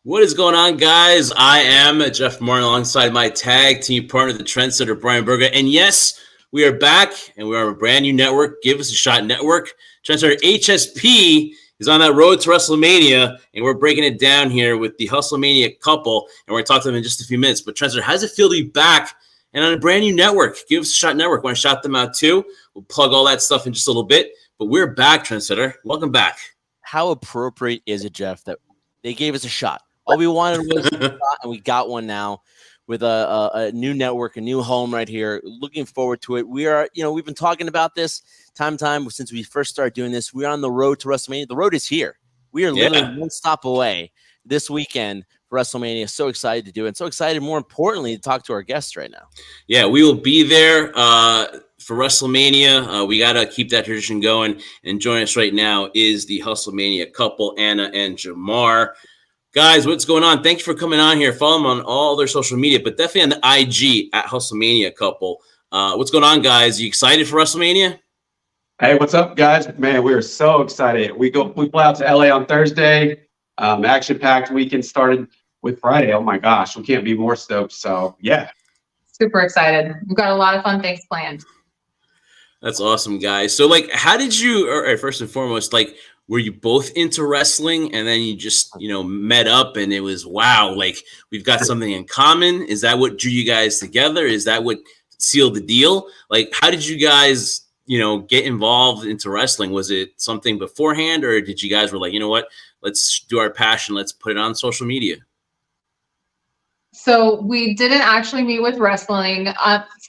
What is going on, guys? I am Jeff Martin alongside my tag team partner, the Trendsetter, Brian Berger. And yes, we are back and we are a brand new network. Give us a shot network. Trendsetter HSP is on that road to WrestleMania, and we're breaking it down here with the HustleMania Couple. And we're going to talk to them in just a few minutes. But Trendsetter, how does it feel to be back and on a brand new network? Give us a shot network. Want to shout them out too? We'll plug all that stuff in just a little bit. But we're back, Trendsetter. Welcome back. How appropriate is it, Jeff, that they gave us a shot? All we wanted was a shot, and we got one now with a new network, a new home right here. Looking forward to it. We are, we've been talking about this time since we first started doing this. We're on the road to WrestleMania. The road is here. We are literally one stop away this weekend for WrestleMania. So excited to do it. And so excited, more importantly, to talk to our guests right now. Yeah, we will be there for WrestleMania. We got to keep that tradition going. And joining us right now is the HustleMania couple, Anna and Jamar. Guys, what's going on? Thanks for coming on here. Follow them on all their social media, but definitely on the IG at HustleMania Couple. What's going on, guys? You excited for WrestleMania? Hey, what's up, guys? Man, we are so excited. We fly out to LA on Thursday. Action-packed weekend started with Friday. Oh my gosh, we can't be more stoked. So yeah, super excited. We've got a lot of fun things planned. That's awesome, guys. So, how did you? Or first and foremost, were you both into wrestling and then you just, met up and it was, wow, we've got something in common? Is that what drew you guys together? Is that what sealed the deal? How did you guys, get involved into wrestling? Was it something beforehand, or did you guys were like, you know what, let's do our passion. Let's put it on social media. So we didn't actually meet with wrestling.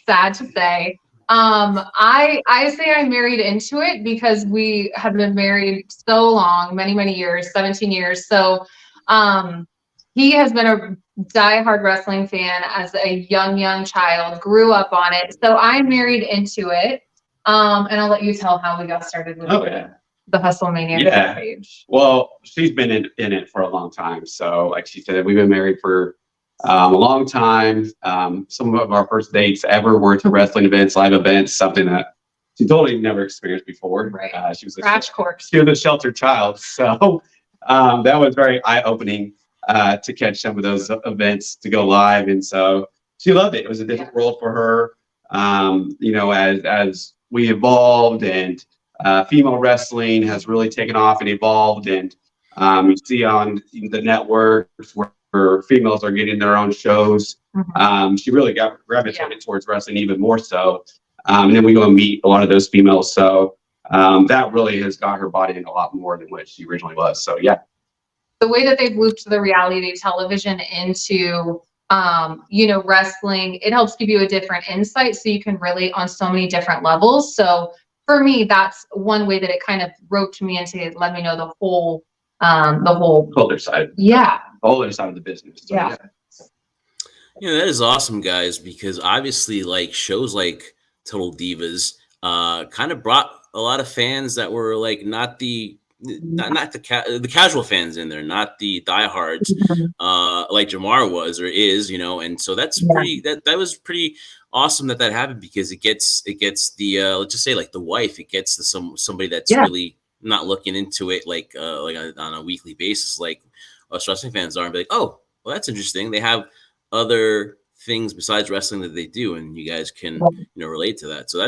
Sad to say. I say I married into it because we have been married so long, many years, 17 years. So, he has been a diehard wrestling fan as a young child, grew up on it. So I married into it. And I'll let you tell how we got started with the HustleMania page. Well, she's been in it for a long time. So like she said, we've been married for a long time. Some of our first dates ever were to wrestling events, live events, something that she totally never experienced before. Right. She was crash course. She was a sheltered child, so that was very eye-opening to catch some of those events to go live, and so she loved it. It was a different world for her. As we evolved, and female wrestling has really taken off and evolved, and you see on the networks where females are getting their own shows. She really got gravitated towards wrestling even more so. And then we go and meet a lot of those females. So that really has got her bought in a lot more than what she originally was. So yeah. The way that they've looped the reality television into wrestling, it helps give you a different insight so you can relate on so many different levels. So for me, that's one way that it kind of roped me into it, let me know the whole other side. Yeah. The whole other side of the business. So, yeah. That is awesome, guys, because obviously shows like Total Divas kind of brought a lot of fans that were not the casual fans in there, not the diehards, like Jamar was or is, and so that's pretty that was pretty awesome that happened, because it gets the let's just say the wife, it gets the somebody that's really not looking into it on a weekly basis like us wrestling fans are, and be like, oh, well, that's interesting. They have other things besides wrestling that they do, and you guys can relate to that. So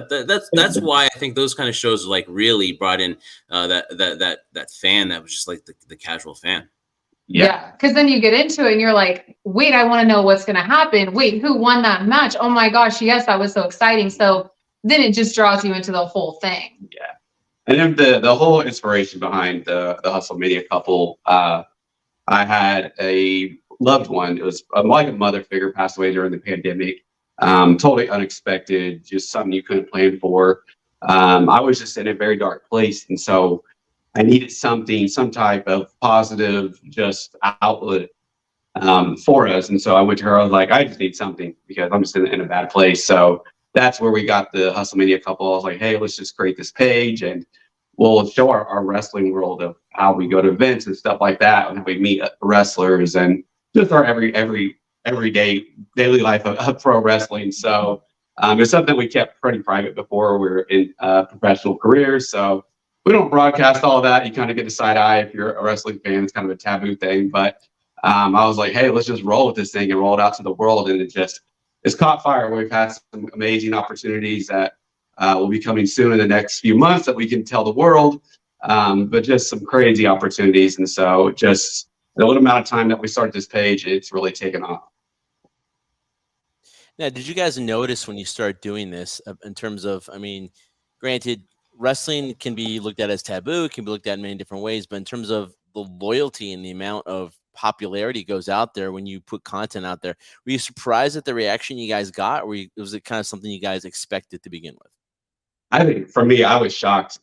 that's why I think those kind of shows really brought in that fan that was just the casual fan. Yeah, because then you get into it and you're like, wait, I want to know what's going to happen. Wait, who won that match? Oh my gosh, yes, that was so exciting. So then it just draws you into the whole thing. Yeah. And then the whole inspiration behind the HustleMania couple, I had a loved one. It was like a mother figure, passed away during the pandemic. Totally unexpected, just something you couldn't plan for. I was just in a very dark place, and so I needed some type of positive just outlet for us. And so I went to her. I was like, I just need something because I'm just in a bad place. So that's where we got the HustleMania couple. I was like, hey, let's just create this page and we'll show our wrestling world of how we go to events and stuff like that, and we meet wrestlers and just our everyday daily life of pro wrestling. So it's something we kept pretty private before we were in professional careers. So we don't broadcast all of that. You kind of get a side eye if you're a wrestling fan. It's kind of a taboo thing, but I was like, hey, let's just roll with this thing and roll it out to the world. And it's caught fire. We've had some amazing opportunities that will be coming soon in the next few months that we can tell the world, but just some crazy opportunities. And so just the little amount of time that we started this page, it's really taken off. Now, did you guys notice when you start doing this in terms of, I mean, granted, wrestling can be looked at as taboo, it can be looked at in many different ways, but in terms of the loyalty and the amount of popularity goes out there when you put content out there, were you surprised at the reaction you guys got, or was it kind of something you guys expected to begin with? I think for me, I was shocked,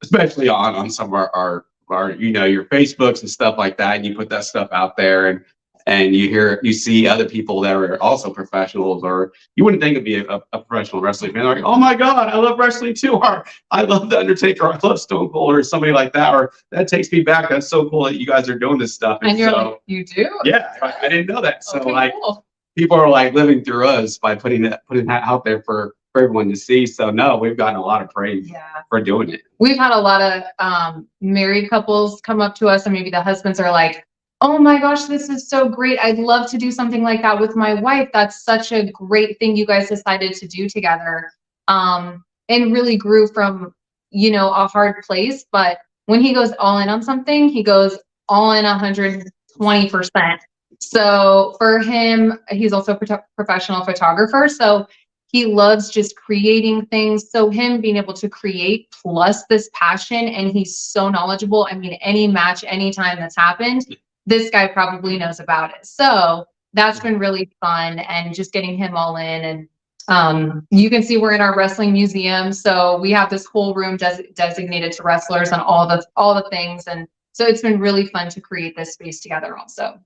especially on some of our your Facebooks and stuff like that, and you put that stuff out there, and you see other people that are also professionals, or you wouldn't think it'd be a professional wrestling fan. They're like, oh my God, I love wrestling too, or I love The Undertaker, I love Stone Cold, or somebody like that, or that takes me back. That's so cool that you guys are doing this stuff. And you're like, you do? Yeah, I didn't know that. So Okay, cool. People are like living through us by putting that out there for everyone to see. So no, we've gotten a lot of praise for doing it. We've had a lot of married couples come up to us, and maybe the husbands are like, oh my gosh, this is so great. I'd love to do something like that with my wife. That's such a great thing you guys decided to do together. And really grew from, a hard place. But when he goes all in on something, he goes all in 120%. So for him, he's also a professional photographer. So he loves just creating things. So him being able to create plus this passion, and he's so knowledgeable. I mean, any match, anytime that's happened, this guy probably knows about it. So that's been really fun, and just getting him all in. And you can see we're in our wrestling museum. So we have this whole room designated to wrestlers and all the things. And so it's been really fun to create this space together also.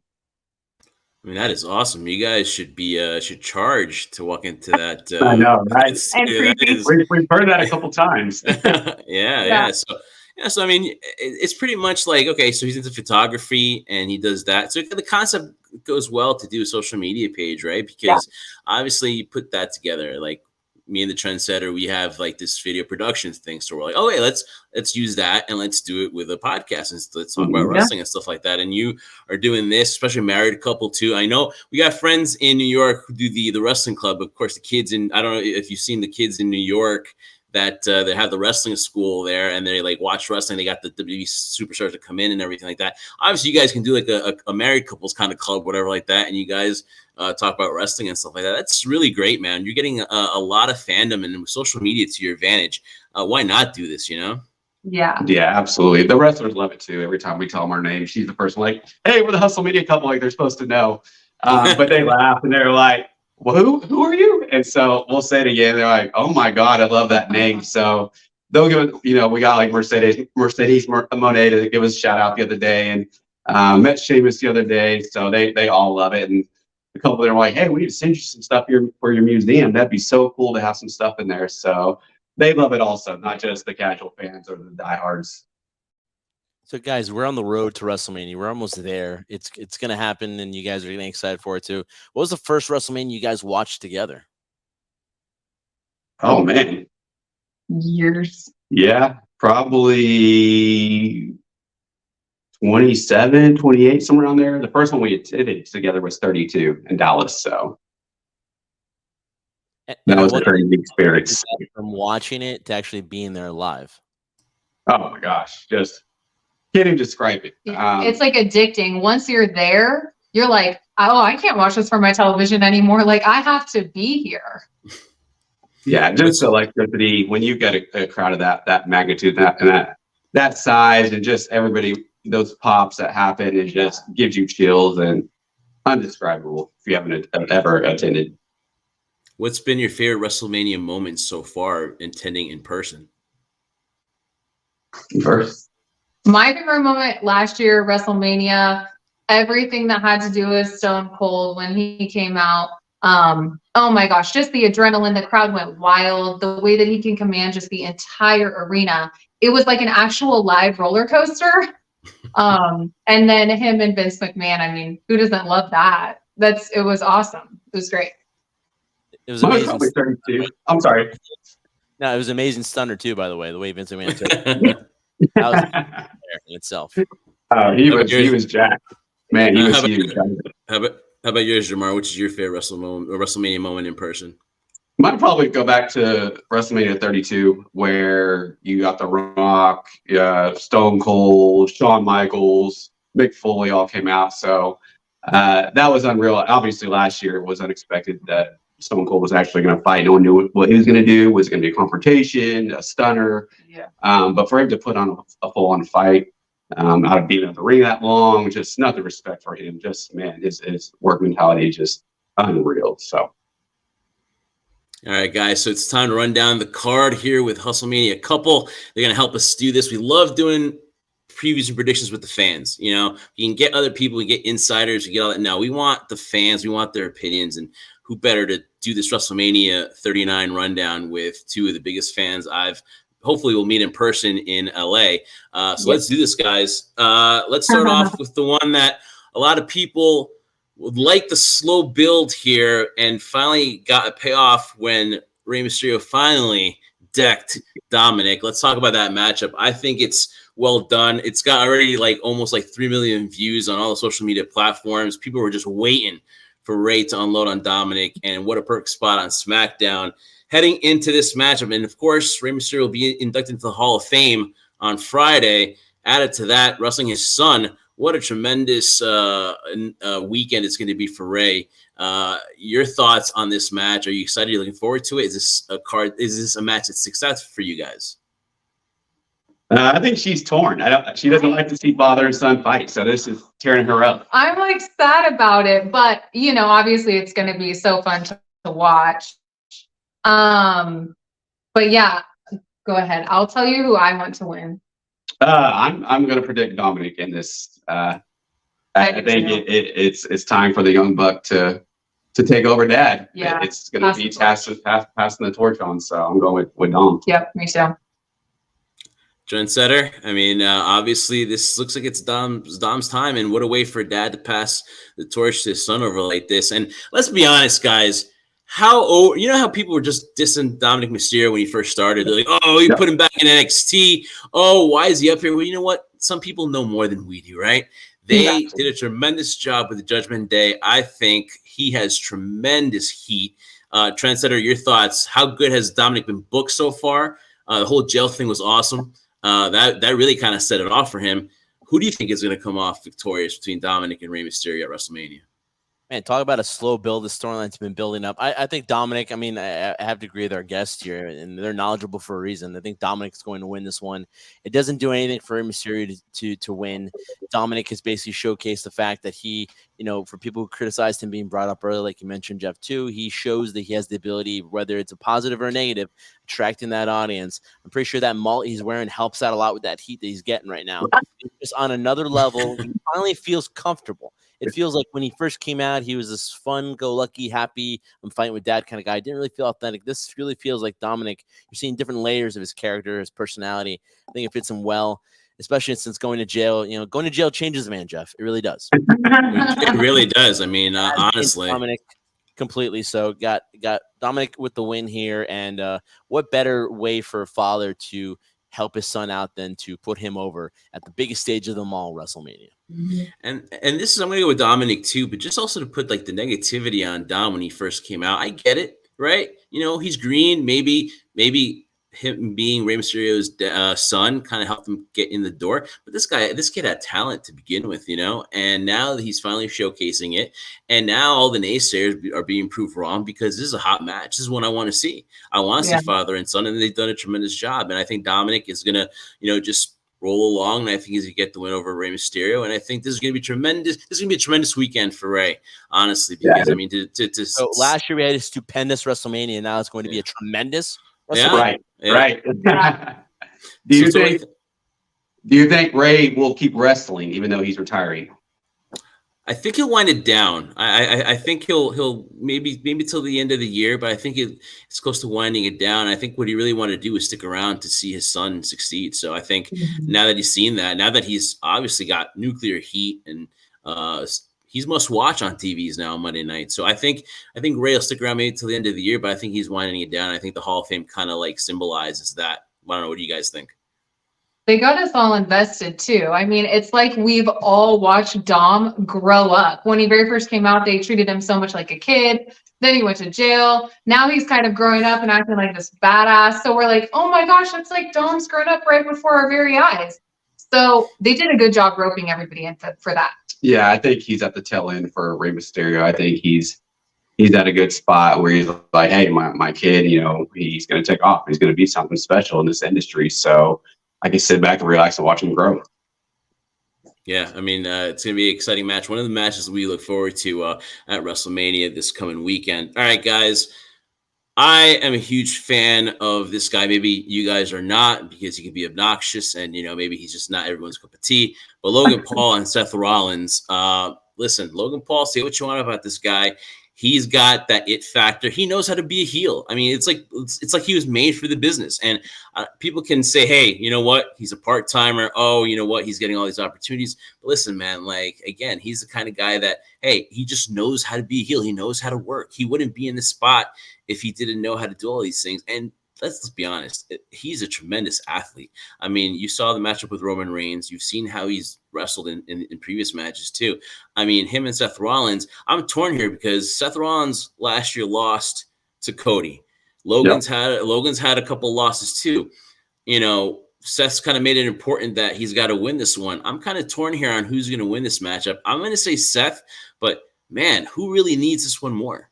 I mean, that is awesome. You guys should charge to walk into that. I know, right? We've heard that a couple times. Yeah. So I mean, it's pretty much like, okay, so he's into photography and he does that. So the concept goes well to do a social media page, right? Because obviously you put that together. Like me and the Trendsetter, we have like this video production thing. So we're like, oh, hey, let's use that and let's do it with a podcast and let's talk about wrestling and stuff like that. And you are doing this, especially married couple too. I know we got friends in New York who do the wrestling club. Of course, the kids I don't know if you've seen the kids in New York that they have the wrestling school there, and they like watch wrestling. They got the WWE superstars to come in and everything like that. Obviously, you guys can do like a married couples kind of club, whatever like that, and you guys talk about wrestling and stuff like that. That's really great, man. You're getting a lot of fandom and social media to your advantage. Why not do this, Yeah, absolutely. The wrestlers love it too. Every time we tell them our name, she's the first one like, hey, we're the HustleMania Couple, like they're supposed to know. But they laugh and they're like, well, who are you? And so we'll say it again. They're like, oh my God, I love that name. So they'll give it, we got like Mercedes Monet to give us a shout out the other day, and met Sheamus the other day. So they all love it. And a couple of them are like, hey, we need to send you some stuff for your museum. That'd be so cool to have some stuff in there. So they love it also, not just the casual fans or the diehards. So guys, we're on the road to WrestleMania. We're almost there. It's going to happen, and you guys are getting excited for it too. What was the first WrestleMania you guys watched together? Oh man, years. Yeah, probably 27, 28, somewhere around there. The first one we attended together was 32 in Dallas. So that was a crazy experience. From watching it to actually being there live. Oh my gosh, just can't even describe it. It's like addicting. Once you're there, you're like, oh, I can't watch this from my television anymore. Like, I have to be here. Yeah, just electricity. When you get a crowd of that magnitude, that size, and just everybody, those pops that happen, it just gives you chills and undescribable if you haven't ever attended. What's been your favorite WrestleMania moment so far attending in person? First. My favorite moment last year, WrestleMania, everything that had to do with Stone Cold when he came out. Oh my gosh, just the adrenaline, the crowd went wild, the way that he can command just the entire arena. It was like an actual live roller coaster. And then him and Vince McMahon, I mean, who doesn't love that? It was awesome. It was great. It was amazing. I'm sorry. No, it was amazing stunner too, by the way, the way Vince McMahon took it. That was in itself. He was jacked. Man, he was How about, huge. how about yours, Jamar? Which is your favorite WrestleMania moment in person? Might probably go back to WrestleMania 32, where you got The Rock, Stone Cold, Shawn Michaels, Mick Foley all came out. So that was unreal. Obviously, last year it was unexpected that Stone Cold was actually going to fight. No one knew what he was going to do. Was it going to be a confrontation, a stunner? Yeah. But for him to put on a full-on fight, out of being in the ring that long, just nothing respect for him. Just, man, his work mentality is just unreal. So. All right, guys. So it's time to run down the card here with HustleMania Couple. They're going to help us do this. We love doing previews and predictions with the fans. You know, you can get other people, you get insiders, you get all that. No, we want the fans. We want their opinions. And who better to do this WrestleMania 39 rundown with two of the biggest fans hopefully we'll meet in person in LA. Let's do this, guys. Let's start off with the one that a lot of people would like the slow build here and finally got a payoff when Rey Mysterio finally decked Dominic. Let's talk about that matchup. I think it's well done. It's got already almost 3 million views on all the social media platforms. People were just waiting for Rey to unload on Dominic, and what a perfect spot on SmackDown. Heading into this matchup, and of course, Rey Mysterio will be inducted into the Hall of Fame on Friday. Added to that, wrestling his son. What a tremendous weekend it's going to be for Rey. Your thoughts on this match? Are you excited? Are you looking forward to it? Is this a match that's successful for you guys? I think she's torn. She doesn't like to see father and son fight, so this is tearing her up. I'm sad about it, but obviously it's going to be so fun to watch. But yeah, go ahead. I'll tell you who I want to win. I'm going to predict Dominic in this. I think it's time for the young buck to take over Dad. Yeah, it's going to be passing the torch on. So I'm going with Dom. Yep, me too. Trendsetter. I mean, obviously this looks like it's Dom's time, and what a way for Dad to pass the torch to his son over like this. And let's be honest, guys. How people were just dissing Dominic Mysterio when he first started? They're like, oh, you put him back in NXT. Oh, why is he up here? Well, you know what? Some people know more than we do, right? They did a tremendous job with the Judgment Day. I think he has tremendous heat. Trendsetter, your thoughts? How good has Dominic been booked so far? The whole jail thing was awesome. That really kind of set it off for him. Who do you think is going to come off victorious between Dominic and Rey Mysterio at WrestleMania? Man, talk about a slow build. The storyline's been building up. I think Dominic, I have to agree with our guest here, and they're knowledgeable for a reason. I think Dominic's going to win this one. It doesn't do anything for Rey Mysterio to win. Dominic has basically showcased the fact that he, for people who criticized him being brought up earlier, like you mentioned, Jeff, too, he shows that he has the ability, whether it's a positive or a negative, attracting that audience. I'm pretty sure that mullet he's wearing helps out a lot with that heat that he's getting right now. It's just on another level. He finally feels comfortable. It feels like when he first came out, he was this fun-go-lucky, happy, I'm fighting with Dad kind of guy. Didn't really feel authentic. This really feels like Dominic. You're seeing different layers of his character, his personality. I think it fits him well, especially since going to jail. Going to jail changes a man, Jeff. It really does. It really does. I mean, honestly. Dominic completely. So got Dominic with the win here. And what better way for a father to help his son out than to put him over at the biggest stage of them all, WrestleMania. And this is, I'm gonna go with Dominic too, but just also to put the negativity on Dom when he first came out. I get it, right? He's green. Maybe him being Rey Mysterio's son kind of helped him get in the door. But this kid had talent to begin with, and now that he's finally showcasing it, and now all the naysayers are being proved wrong because this is a hot match. This is one I want to see. I want to see father and son, and they've done a tremendous job. And I think Dominic is gonna, just roll along, and I think he's gonna get the win over Rey Mysterio. And I think this is gonna be tremendous. This is gonna be a tremendous weekend for Rey, honestly, because I mean, so last year we had a stupendous WrestleMania, and now it's going to be a tremendous. Right. Do you think Rey will keep wrestling even though he's retiring? I think he'll wind it down. I think he'll maybe till the end of the year, but I think it's close to winding it down. I think what he really wanted to do is stick around to see his son succeed. So I think now that he's seen that, now that he's obviously got nuclear heat and he's must watch on TVs now on Monday night. So I think Rey will stick around maybe till the end of the year, but I think he's winding it down. I think the Hall of Fame kind of symbolizes that. I don't know. What do you guys think? They got us all invested too. I mean, it's like we've all watched Dom grow up. When he very first came out, they treated him so much like a kid. Then he went to jail. Now he's kind of growing up and acting like this badass. So we're like, oh my gosh, that's like Dom's grown up right before our very eyes. So they did a good job roping everybody in for that. Yeah, I think he's at the tail end for Rey Mysterio. I think he's at a good spot where he's like, hey, my kid, he's going to take off. He's going to be something special in this industry. So I can sit back and relax and watch him grow. Yeah, I mean, it's going to be an exciting match. One of the matches we look forward to at WrestleMania this coming weekend. All right, guys. I am a huge fan of this guy. Maybe you guys are not because he can be obnoxious and, maybe he's just not everyone's cup of tea. But Logan Paul and Seth Rollins, listen, Logan Paul, say what you want about this guy. He's got that it factor. He knows how to be a heel. I mean, it's like he was made for the business. And people can say, hey, you know what? He's a part-timer. Oh, you know what? He's getting all these opportunities. But listen, man, again, he's the kind of guy that, hey, he just knows how to be a heel. He knows how to work. He wouldn't be in this spot if he didn't know how to do all these things. And let's be honest, he's a tremendous athlete. I mean, you saw the matchup with Roman Reigns. You've seen how he's wrestled in previous matches too. I mean, him and Seth Rollins, I'm torn here because Seth Rollins last year lost to Cody. Logan's had a couple losses too. Seth's kind of made it important that he's got to win this one. I'm kind of torn here on who's going to win this matchup. I'm going to say Seth, but man, who really needs this one more?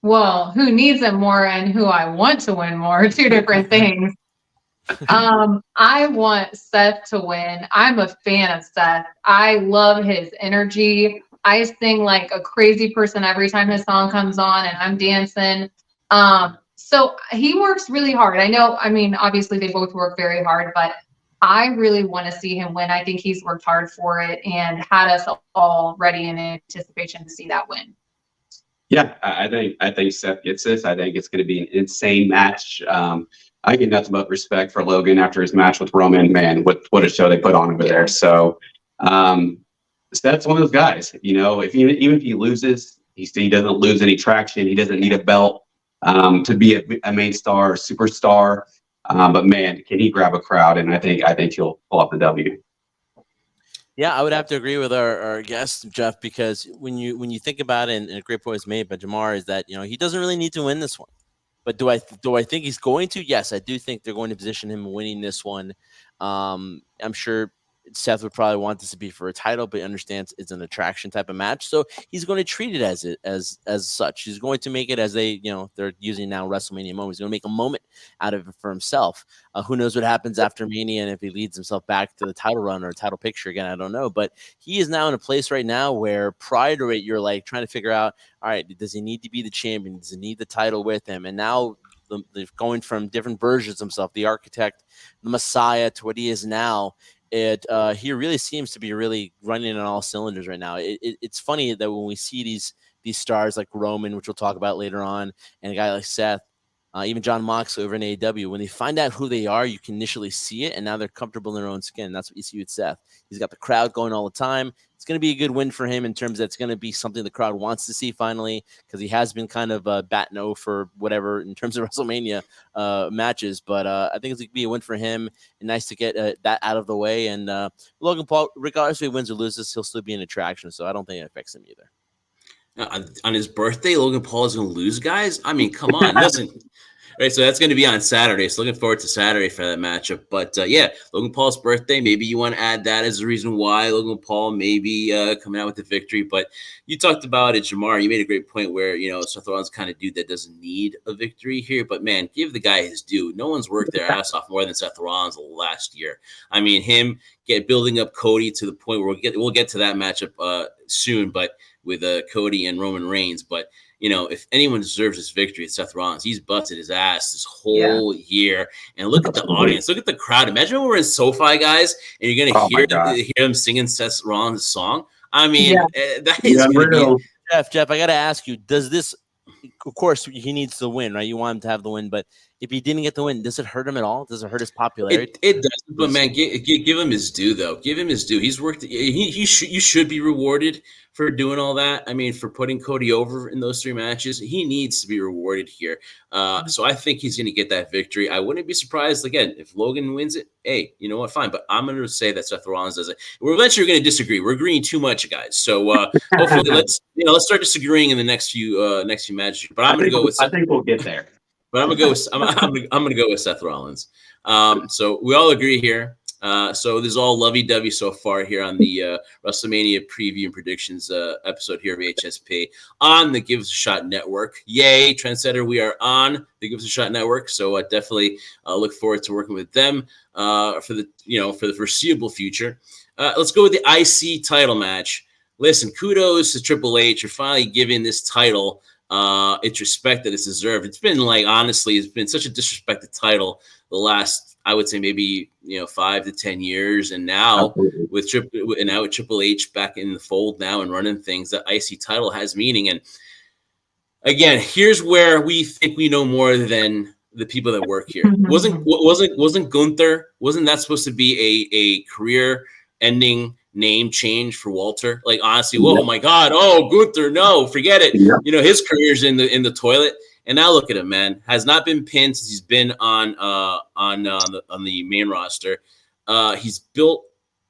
Well, who needs it more and who I want to win more, two different things. I want Seth to win. I'm a fan of Seth. I love his energy. I sing like a crazy person every time his song comes on and I'm dancing. So he works really hard. Obviously they both work very hard, but I really want to see him win. I think he's worked hard for it and had us all ready in anticipation to see that win. Yeah, I think Seth gets this. I think it's going to be an insane match. I get nothing but respect for Logan after his match with Roman. Man, what a show they put on over there. So Seth's one of those guys. Even if he loses, he doesn't lose any traction. He doesn't need a belt to be a main star or superstar. But man, can he grab a crowd? And I think he'll pull off the W. Yeah, I would have to agree with our guest, Jeff, because when you think about it, and a great point was made by Jamar, is that he doesn't really need to win this one. But do I think he's going to? Yes, I do think they're going to position him winning this one. I'm sure Seth would probably want this to be for a title, but he understands it's an attraction type of match, so he's going to treat it as such. He's going to make it as they're using now WrestleMania moment. He's going to make a moment out of it for himself. Who knows what happens after Mania and if he leads himself back to the title run or title picture again? I don't know, but he is now in a place right now where prior to it, you're like trying to figure out, all right, does he need to be the champion? Does he need the title with him? And now they're going from different versions of himself, the architect, the Messiah, to what he is now. He really seems to be really running on all cylinders right now. It's funny that when we see these stars like Roman, which we'll talk about later on, and a guy like Seth, even John Moxley over in AEW, when they find out who they are, you can initially see it, and now they're comfortable in their own skin. That's what you see with Seth. He's got the crowd going all the time. It's going to be a good win for him in terms that it's going to be something the crowd wants to see finally, because he has been kind of bat no for whatever in terms of WrestleMania matches. But I think it's going to be a win for him, and nice to get that out of the way. And Logan Paul, regardless if he wins or loses, he'll still be an attraction, so I don't think it affects him either. On his birthday, Logan Paul is going to lose, guys? I mean, come on. Listen. Right, so that's going to be on Saturday. So looking forward to Saturday for that matchup. But Logan Paul's birthday. Maybe you want to add that as a reason why Logan Paul may be coming out with the victory. But you talked about it, Jamar. You made a great point where Seth Rollins kind of dude that doesn't need a victory here. But man, give the guy his due. No one's worked their ass off more than Seth Rollins last year. I mean, him building up Cody to the point where we'll get to that matchup soon. But with Cody and Roman Reigns, but. If anyone deserves this victory, it's Seth Rollins. He's busted his ass this whole year. And look at the audience. Look at the crowd. Imagine when we're in SoFi, guys, and you're going to hear them singing Seth Rollins' song. I mean, that is real. Jeff, I got to ask you, does this – of course, he needs to win, right? You want him to have the win. But if he didn't get the win, does it hurt him at all? Does it hurt his popularity? It doesn't, but man, give him his due though. Give him his due. He's worked. You should be rewarded for doing all that. I mean, for putting Cody over in those 3 matches, he needs to be rewarded here. So I think he's going to get that victory. I wouldn't be surprised again if Logan wins it. Hey, you know what? Fine, but I'm going to say that Seth Rollins does it. We're eventually going to disagree. We're agreeing too much, guys. So hopefully, let's start disagreeing in the next few matches. But I'm going to go with. I think we'll get there. But I'm gonna go with Seth Rollins. So we all agree here. So this is all lovey-dovey so far here on the WrestleMania preview and predictions episode here of HSP on the Give Us a Shot Network. Yay, Trendsetter! We are on the Give Us a Shot Network, so definitely look forward to working with them for the foreseeable future. Let's go with the IC title match. Listen, kudos to Triple H for finally giving this title its respect that it's deserved. It's been honestly, it's been such a disrespected title the last, I would say maybe 5 to 10 years, and now with Triple H back in the fold now and running things, the IC title has meaning. And again, here's where we think we know more than the people that work here. Wasn't Gunther? Wasn't that supposed to be a career-ending name change for Walter? Honestly, oh my God, Gunther, no, forget it. Yeah. His career's in the toilet, and now look at him, man. Has not been pinned since he's been on the main roster. He's built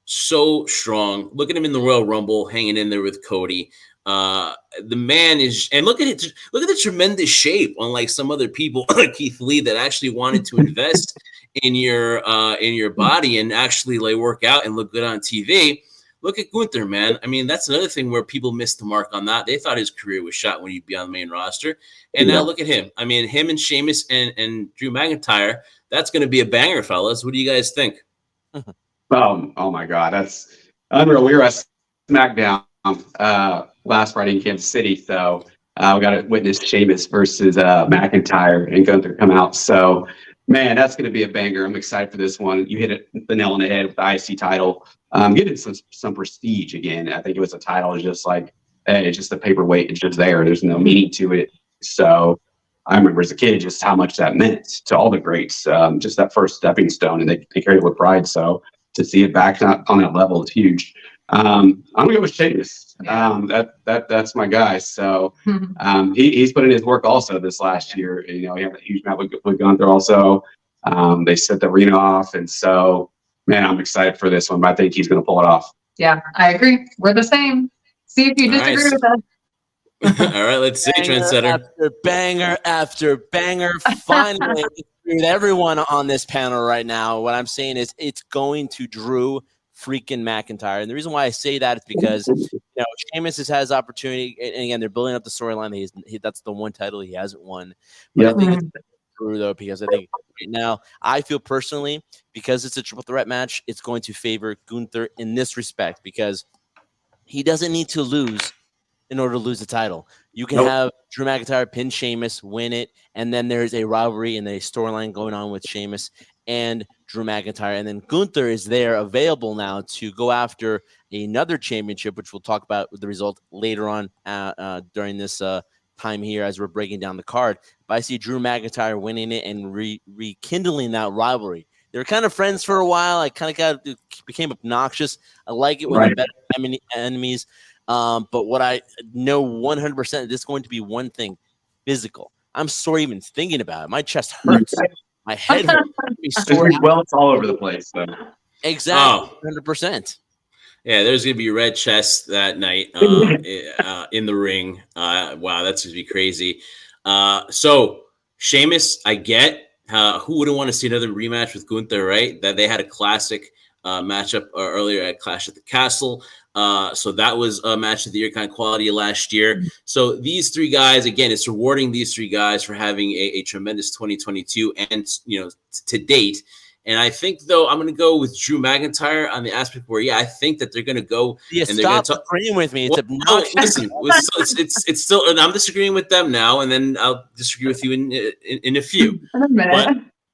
so strong. Look at him in the Royal Rumble, hanging in there with Cody. The man is, and look at the tremendous shape, unlike some other people like Keith Lee that actually wanted to invest in your body and actually work out and look good on TV. Look at Gunther, man. I mean, that's another thing where people missed the mark on that. They thought his career was shot when he'd be on the main roster. And now look at him. I mean, him and Sheamus and Drew McIntyre, that's going to be a banger, fellas. What do you guys think? Oh my God. That's unreal. We were at SmackDown last Friday in Kansas City. So we got to witness Sheamus versus McIntyre and Gunther come out. So, man, that's going to be a banger. I'm excited for this one. You hit the nail on the head with the IC title. Getting some prestige again. I think it was a title. It's just hey, it's just a paperweight. It's just there. There's no meaning to it. So I remember as a kid just how much that meant to all the greats. Just that first stepping stone, and they carried it with pride. So to see it back on that level is huge. I'm gonna go with Sheamus. That's my guy. So he's put in his work also this last year. He had a huge match with Gunther also. They set the arena off, and so man, I'm excited for this one. But I think he's gonna pull it off. Yeah, I agree. We're the same. See if you disagree with us. All right, let's see, Trendsetter. After banger after banger, finally with everyone on this panel right now. What I'm saying is it's going to Drew freaking McIntyre. And the reason why I say that is because Sheamus has had his opportunity, and again, they're building up the storyline. That's the one title he hasn't won. But I think it's Drew, though, because I think right now, I feel personally, because it's a triple threat match, it's going to favor Gunther in this respect, because he doesn't need to lose in order to lose the title. You can have Drew McIntyre pin Sheamus, win it, and then there's a rivalry and a storyline going on with Sheamus and Drew McIntyre. And then Gunther is there available now to go after another championship, which we'll talk about with the result later on during this time here as we're breaking down the card. But I see Drew McIntyre winning it and rekindling that rivalry. They were kind of friends for a while. I kind of became obnoxious. I like it when they're better enemies. But what I know 100% this is going to be one thing: physical. I'm sore even thinking about it. My chest hurts. My head hurts. Well, it's all over the place. So. Exactly, 100%. Yeah, there's gonna be red chest that night in the ring. Wow, that's gonna be crazy. So Sheamus, I get. Who wouldn't want to see another rematch with Gunther, right? That they had a classic matchup earlier at Clash at the Castle. So that was a match of the year kind of quality last year. So these three guys, again, it's rewarding these three guys for having a tremendous 2022 and, to date. And I think, though, I'm going to go with Drew McIntyre on the aspect where, I think that they're going to go. Yeah, and they're going stop agreeing with me. It's obnoxious. Listen, it's still, and I'm disagreeing with them now, and then I'll disagree with you in a few.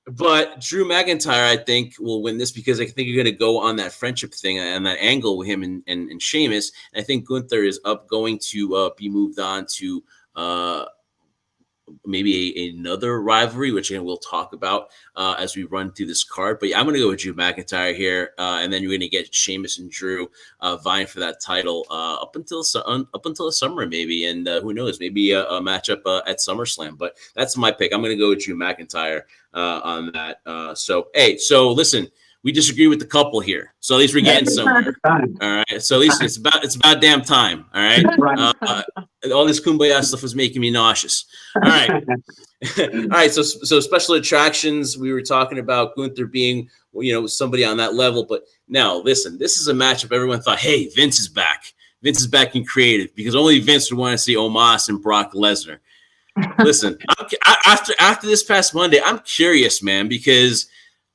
But Drew McIntyre, I think, will win this because I think you're going to go on that friendship thing and that angle with him and Sheamus. And I think Gunther is going to be moved on to maybe another rivalry, which again we'll talk about as we run through this card. But yeah, I'm going to go with Drew McIntyre here, and then you're going to get Sheamus and Drew vying for that title up until the summer, maybe, and who knows, maybe a matchup at SummerSlam. But that's my pick. I'm going to go with Drew McIntyre on that. So listen. We disagree with the couple here, so at least we're getting somewhere. All right, so at least it's about damn time. All right, all this kumbaya stuff was making me nauseous. All right, all right. So special attractions. We were talking about Gunther being somebody on that level, but now listen, this is a matchup everyone thought, hey, Vince is back. Vince is back in creative because only Vince would want to see Omos and Brock Lesnar. Listen, after this past Monday, I'm curious, man, because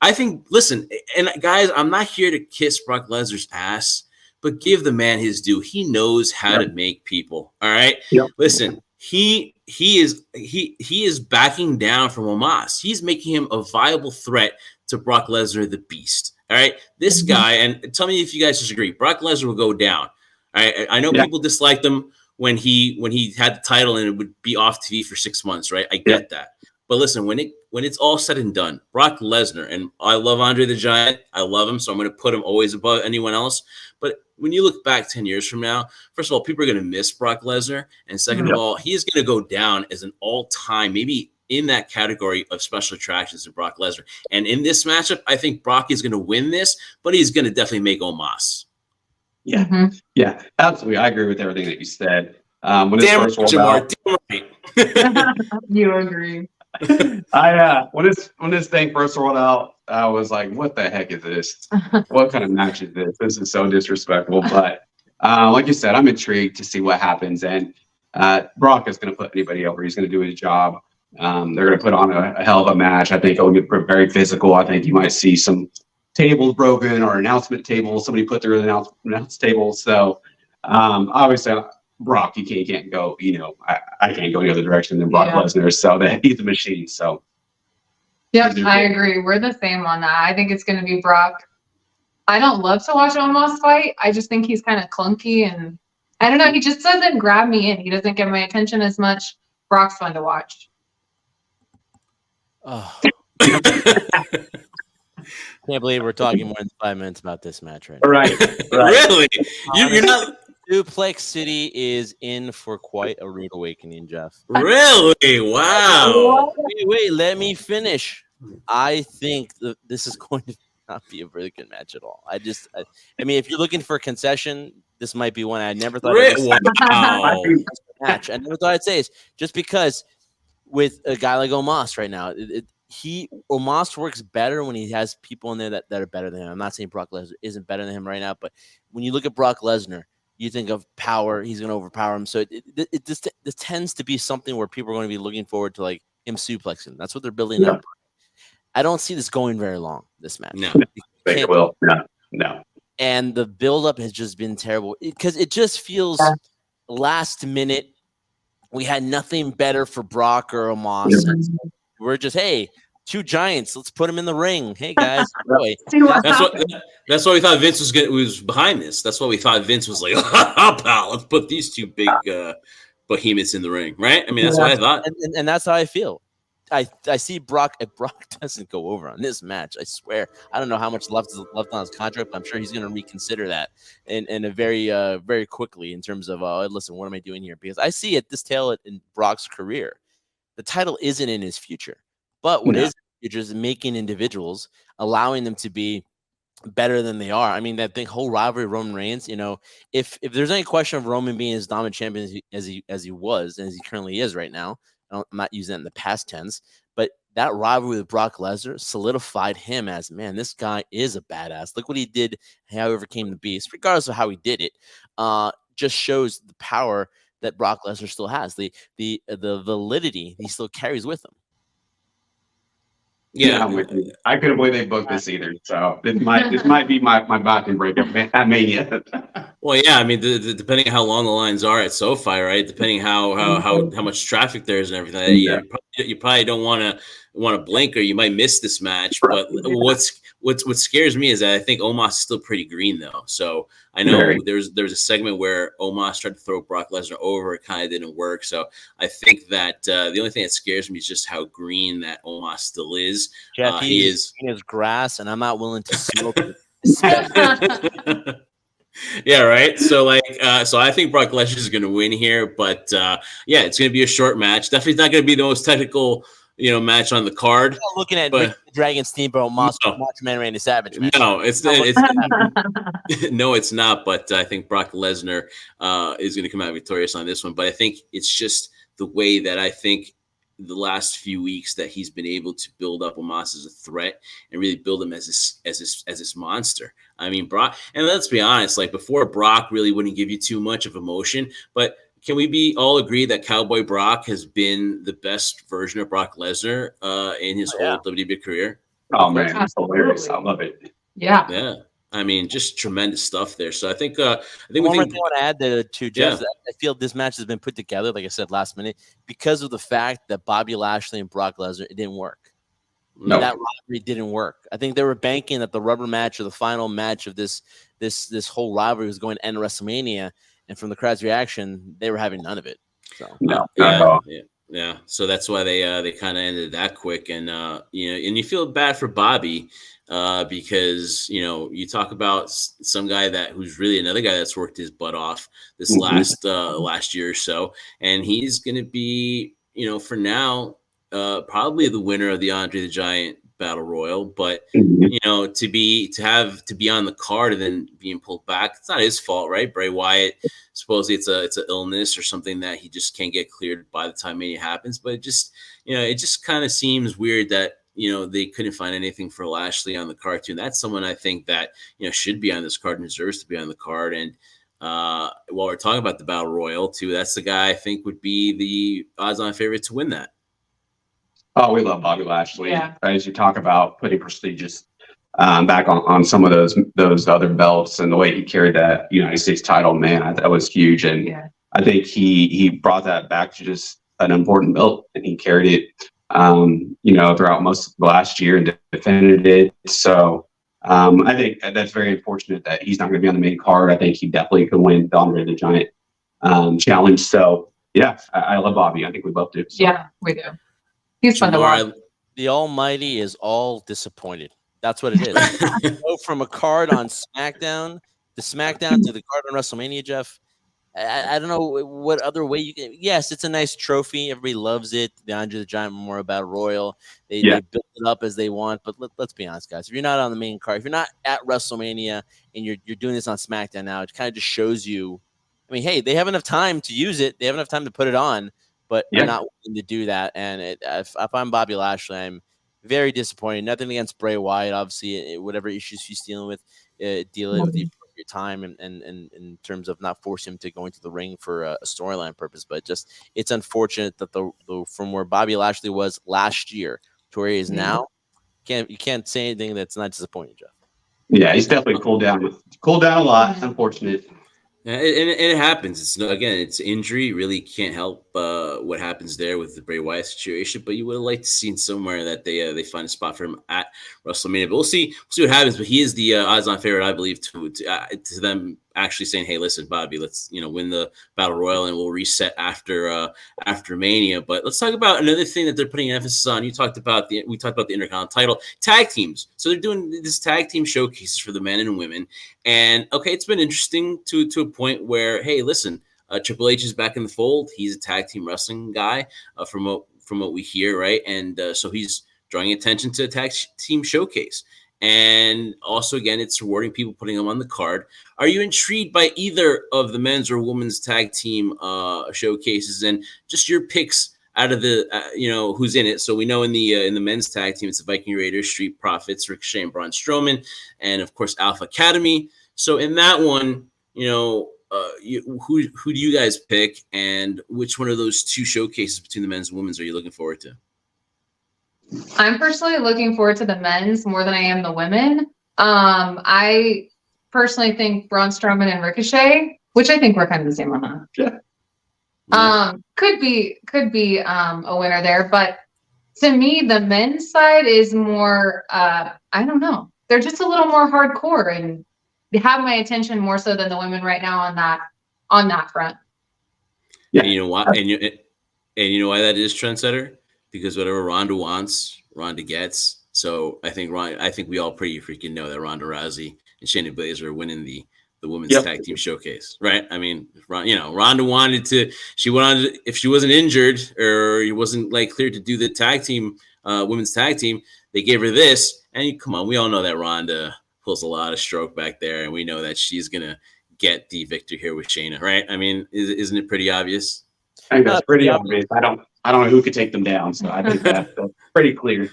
I think, listen, and guys, I'm not here to kiss Brock Lesnar's ass, but give the man his due. He knows how to make people. All right. Yep. Listen, he is backing down from Omos. He's making him a viable threat to Brock Lesnar, the Beast. All right. This guy, and tell me if you guys disagree, Brock Lesnar will go down. All right. I know people disliked him when he had the title and it would be off TV for 6 months, right? I get that. But listen, when it's all said and done, Brock Lesnar, and I love Andre the Giant. I love him, so I'm going to put him always above anyone else. But when you look back 10 years from now, first of all, people are going to miss Brock Lesnar. And second of all, he is going to go down as an all-time, maybe in that category of special attractions to Brock Lesnar. And in this matchup, I think Brock is going to win this, but he's going to definitely make Omos. Yeah, yeah, absolutely. I agree with everything that you said. When this Damn first rolled Jamar, out, damn right. You agree. When this thing first rolled out, I was like, "What the heck is this? What kind of match is this? This is so disrespectful." But like you said, I'm intrigued to see what happens. And Brock is going to put anybody over. He's going to do his job. They're going to put on a hell of a match. I think it'll get very physical. I think you might see some tables broken or announcement tables. Somebody put their announce table. So obviously, Brock, you can't go. I can't go any other direction than Brock Lesnar. So that he's a machine. So. Yep, I agree. We're the same on that. I think it's going to be Brock. I don't love to watch Omos fight. I just think he's kind of clunky, and I don't know. He just doesn't grab me in. He doesn't get my attention as much. Brock's fun to watch. Oh. Can't believe we're talking more than 5 minutes about this match right now. Right. Really? You're not. Suplex City is in for quite a rude awakening, Jeff. Really? Wow. Wait, let me finish. I think this is going to not be a very good match at all. I mean, if you're looking for a concession, this might be one I never thought match. I never thought I'd say this, just because with a guy like Omos right now, Omos works better when he has people in there that are better than him. I'm not saying Brock Lesnar isn't better than him right now, but when you look at Brock Lesnar, you think of power, he's going to overpower him. So this tends to be something where people are going to be looking forward to, like, him suplexing. That's what they're building up. I don't see this going very long, this match. No, it will. No. And the buildup has just been terrible because it just feels last minute. We had nothing better for Brock or Omos. We're just, hey, two giants. Let's put them in the ring. Hey guys, boy. That's why we thought Vince was behind this. That's why we thought Vince was like, oh, pal, let's put these two big behemoths in the ring, right? I mean, that's what I thought, and that's how I feel. I see Brock. If Brock doesn't go over on this match, I swear, I don't know how much left on his contract, but I'm sure he's going to reconsider that in a very quickly in terms of, listen, what am I doing here? Because I see at this tail in Brock's career, the title isn't in his future. But what is you're just making individuals, allowing them to be better than they are. I mean, that whole rivalry, Roman Reigns. If there's any question of Roman being as dominant champion as he was and as he currently is right now, I'm not using that in the past tense, but that rivalry with Brock Lesnar solidified him as, man, this guy is a badass. Look what he did, how he overcame the Beast, regardless of how he did it. Just shows the power that Brock Lesnar still has, the validity he still carries with him. Yeah, I couldn't believe they booked this either. So this might be my bathroom breakup at Mania. Well, yeah, I mean, depending on how long the lines are at SoFi, right? Depending how much traffic there is and everything, you probably don't want to blink or you might miss this match. But what scares me is that I think Omos is still pretty green though. So I know there's a segment where Omos tried to throw Brock Lesnar over. It kind of didn't work. So I think that the only thing that scares me is just how green that Omos still is. Jeff, He is green as grass, and I'm not willing to smoke it. Especially yeah, right. So so I think Brock Lesnar is going to win here, but yeah, it's going to be a short match. Definitely not going to be the most technical, match on the card. looking at But Dragon Steamboat, Macho Man, Randy Savage. Man. No, it's no, it's not. But I think Brock Lesnar is going to come out victorious on this one. But I think it's just the way that I think the last few weeks that he's been able to build up Omos as a threat and really build him as this monster. I mean, Brock, and let's be honest, like before, Brock really wouldn't give you too much of emotion, but can we all agree that Cowboy Brock has been the best version of Brock Lesnar in his whole WWE career? Oh man, it's hilarious! I love it. Yeah. Yeah. I mean, just tremendous stuff there. So I think one more thing I want to add there to Jeff. I feel this match has been put together, like I said last minute, because of the fact that Bobby Lashley and Brock Lesnar, it didn't work. No. That rivalry didn't work. I think they were banking that the rubber match or the final match of this whole rivalry was going to end WrestleMania, and from the crowd's reaction, they were having none of it. So yeah. So that's why they kind of ended that quick, and and you feel bad for Bobby. Because you talk about some guy who's really another guy that's worked his butt off this last year or so, and he's going to be for now probably the winner of the Andre the Giant Battle Royal. But to be on the card and then being pulled back, it's not his fault, right? Bray Wyatt, supposedly it's an illness or something that he just can't get cleared by the time Mania happens. But it just kind of seems weird that they couldn't find anything for Lashley on the card too. And that's someone I think that, should be on this card and deserves to be on the card. And while we're talking about the Battle Royal too, that's the guy I think would be the odds-on favorite to win that. Oh, we love Bobby Lashley. Yeah. As you talk about putting prestigious back on some of those other belts and the way he carried that United States title, man, that was huge. And I think he brought that back to just an important belt, and he carried it throughout most of last year and defended it. So I think that's very unfortunate that he's not going to be on the main card. I think he definitely could win the Andre the Giant challenge. So yeah, I love Bobby. I think we both do. So. Yeah, we do. He's fun to watch. The Almighty is all disappointed. That's what it is. Go from a card on SmackDown to the card on WrestleMania, Jeff. I don't know what other way you can. Yes, it's a nice trophy. Everybody loves it. The Andre the Giant Memorial Battle Royal. They build it up as they want. But let's be honest, guys. If you're not on the main card, if you're not at WrestleMania and you're doing this on SmackDown now, it kind of just shows you. I mean, hey, they have enough time to use it. They have enough time to put it on, but they're not willing to do that. And if I'm Bobby Lashley, I'm very disappointed. Nothing against Bray Wyatt. Obviously, whatever issues he's dealing with, deal it with the appropriate time and in terms of not forcing him to go into the ring for a storyline purpose. But just it's unfortunate that the from where Bobby Lashley was last year to where he is now, you can't say anything that's not disappointing, Jeff. Yeah, he's definitely cooled down a lot. It's unfortunate. Yeah, and it happens. It's injury. Really can't help what happens there with the Bray Wyatt situation. But you would have liked to seen somewhere that they find a spot for him at WrestleMania. But we'll see what happens. But he is the odds-on favorite, I believe, to them actually saying, "Hey, listen, Bobby, let's win the Battle Royal and we'll reset after Mania." But let's talk about another thing that they're putting emphasis on. We talked about the Intercontinental title, tag teams. So they're doing this tag team showcases for the men and women. And okay, it's been interesting to a point where, hey, listen, Triple H is back in the fold. He's a tag team wrestling guy from what we hear, right? And so he's drawing attention to a tag team showcase. And also, again, it's rewarding people putting them on the card. Are you intrigued by either of the men's or women's tag team showcases, and just your picks out of the who's in it? So we know in the men's tag team, it's the Viking Raiders, Street Profits, Ricochet and Braun Strowman, and of course Alpha Academy. So in that one, who do you guys pick, and which one of those two showcases between the men's and women's are you looking forward to? I'm personally looking forward to the men's more than I am the women. I personally think Braun Strowman and Ricochet, which I think we're kind of the same on that. Yeah. Could be a winner there, but to me, the men's side is more. I don't know. they're just a little more hardcore and they have my attention more so than the women right now on that front. Yeah. And you know what? And you know why that is, Trendsetter? Because whatever Ronda wants, Ronda gets. So I think we all pretty freaking know that Ronda Rousey and Shayna Baszler are winning the women's tag team showcase, right? I mean, Ronda wanted to. She wanted, if she wasn't injured or it wasn't like cleared to do the tag team, women's tag team, they gave her this. And come on, we all know that Ronda pulls a lot of stroke back there, and we know that she's gonna get the victory here with Shayna, right? I mean, isn't it pretty obvious? I think that's pretty obvious. I don't know who could take them down, so I think that's pretty clear.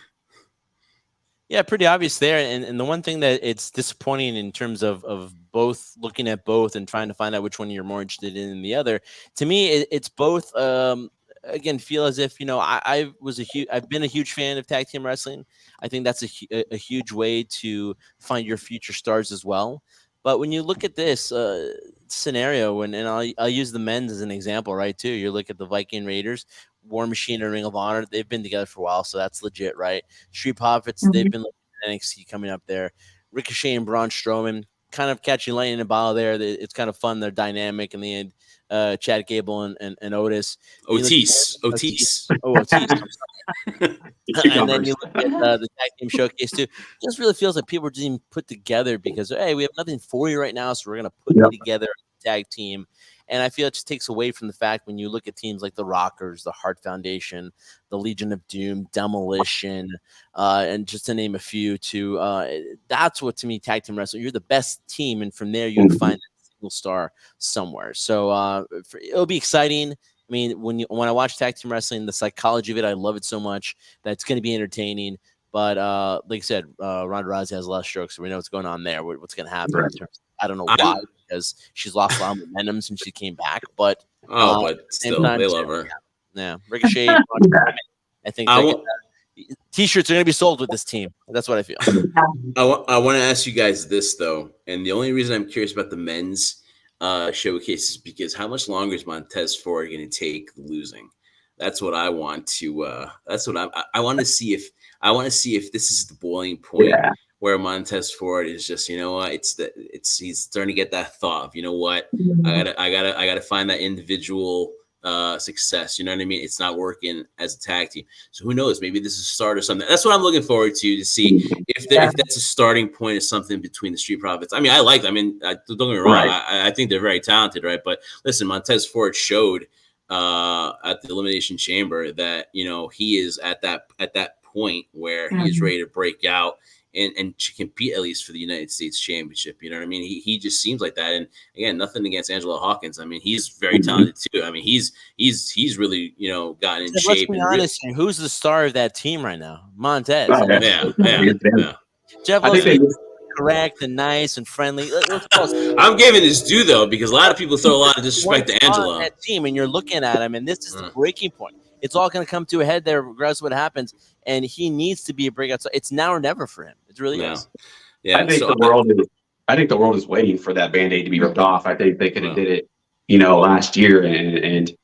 Yeah, pretty obvious there. And the one thing that it's disappointing in terms of both looking at both and trying to find out which one you're more interested in than the other, to me, it's both. Again, feel as if, I've been a huge fan of tag team wrestling. I think that's a huge way to find your future stars as well. But when you look at this scenario, and I'll use the men's as an example, right, too. You look at the Viking Raiders, War Machine and Ring of Honor. They've been together for a while, so that's legit, right? Street Profits, they've been looking at NXT coming up there. Ricochet and Braun Strowman, kind of catching lightning in a bottle there. It's kind of fun. They're dynamic in the end. Chad Gable and Otis. Otis. Oh, Otis. And then you look at the tag team showcase too. It just really feels like people are just even put together because, hey, we have nothing for you right now, so we're going to put you together as a tag team. And I feel it just takes away from the fact when you look at teams like the Rockers, the Hart Foundation, the Legion of Doom, Demolition, and just to name a few, that's what, to me, tag team wrestling, you're the best team, and from there you can find a single star somewhere. So it'll be exciting. I mean, when I watch tag team wrestling, the psychology of it, I love it so much that it's going to be entertaining. But like I said, Ronda Rousey has a lot of strokes, so we know what's going on there. What's going to happen? Right. I don't know why, because she's lost a lot of momentum since she came back. But but still, they love her. Yeah, Ricochet. I think T-shirts are going to be sold with this team. That's what I feel. I want to ask you guys this though, and the only reason I'm curious about the men's showcase is because how much longer is Montez Ford going to take losing? That's what I want to. That's what I want to see if this is the boiling point where Montez Ford is just, you know what, he's starting to get that thought of, you know what, I gotta find that individual success. You know what I mean? It's not working as a tag team. So who knows? Maybe this is a start or something. That's what I'm looking forward to see if that's a starting point of something between the Street Profits. I mean, don't get me wrong. I think they're very talented, right? But listen, Montez Ford showed at the Elimination Chamber that, he is at that point where he is ready to break out and should compete at least for the United States Championship. You know what I mean? He just seems like that. And again, nothing against Angelo Hawkins. I mean, he's very talented too. I mean, he's really, gotten in shape. Let's be honest here. Who's the star of that team right now? Montez. Yeah. Jeff loves correct and nice and friendly. I'm giving his due though, because a lot of people throw a lot of disrespect to Angelo. That team, and you're looking at him, and this is the breaking point. It's all going to come to a head there, regardless of what happens, and he needs to be a breakout. So it's now or never for him. It really is. Yeah, I think the world is waiting for that Band-Aid to be ripped off. I think they could have did it, last year and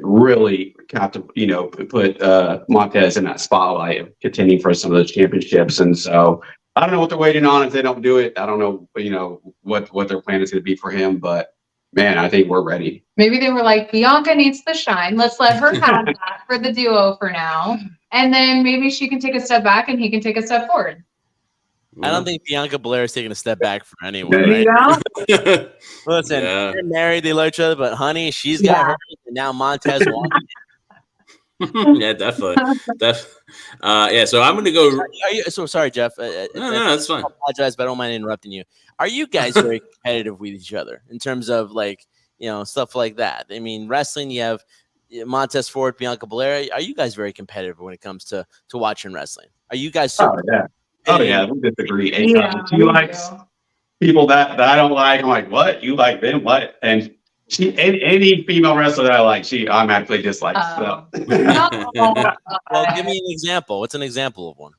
really put Montez in that spotlight of contending for some of those championships. And so I don't know what they're waiting on if they don't do it. I don't know, what their plan is going to be for him, but man, I think we're ready. Maybe they were like, Bianca needs the shine. Let's let her have that for the duo for now. And then maybe she can take a step back and he can take a step forward. I don't think Bianca Belair is taking a step back for anyone, right? Listen, they're married, they love each other, but honey, she's got her, and now Montez won. Yeah, definitely. So I'm going to go. So sorry, Jeff. No, that's fine. I apologize, but I don't mind interrupting you. Are you guys very competitive with each other in terms of stuff like that? I mean, wrestling, you have Montez Ford, Bianca Belair. Are you guys very competitive when it comes to watching wrestling? Are you guys? We disagree. She likes people that I don't like. I'm like, what? You like them? What? And any female wrestler that I like, she automatically dislikes. Well, give me an example. What's an example of one?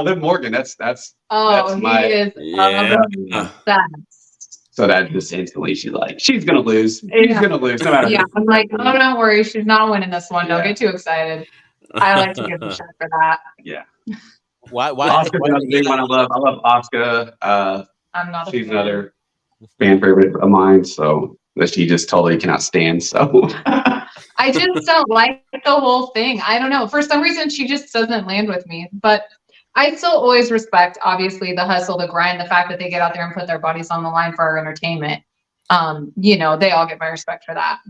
Liv Morgan. That's he is. So that just instantly she's gonna lose. She's gonna lose. No matter I'm like, oh, don't worry, she's not winning this one. Don't get too excited. I like to give the shot for that. Yeah. Oscar's another big one. I love Oscar. I'm not. She's another fan favorite of mine. So that she just totally cannot stand. So I just don't like the whole thing. I don't know. For some reason, she just doesn't land with me. But I still always respect, obviously, the hustle, the grind, the fact that they get out there and put their bodies on the line for our entertainment. You know, they all get my respect for that.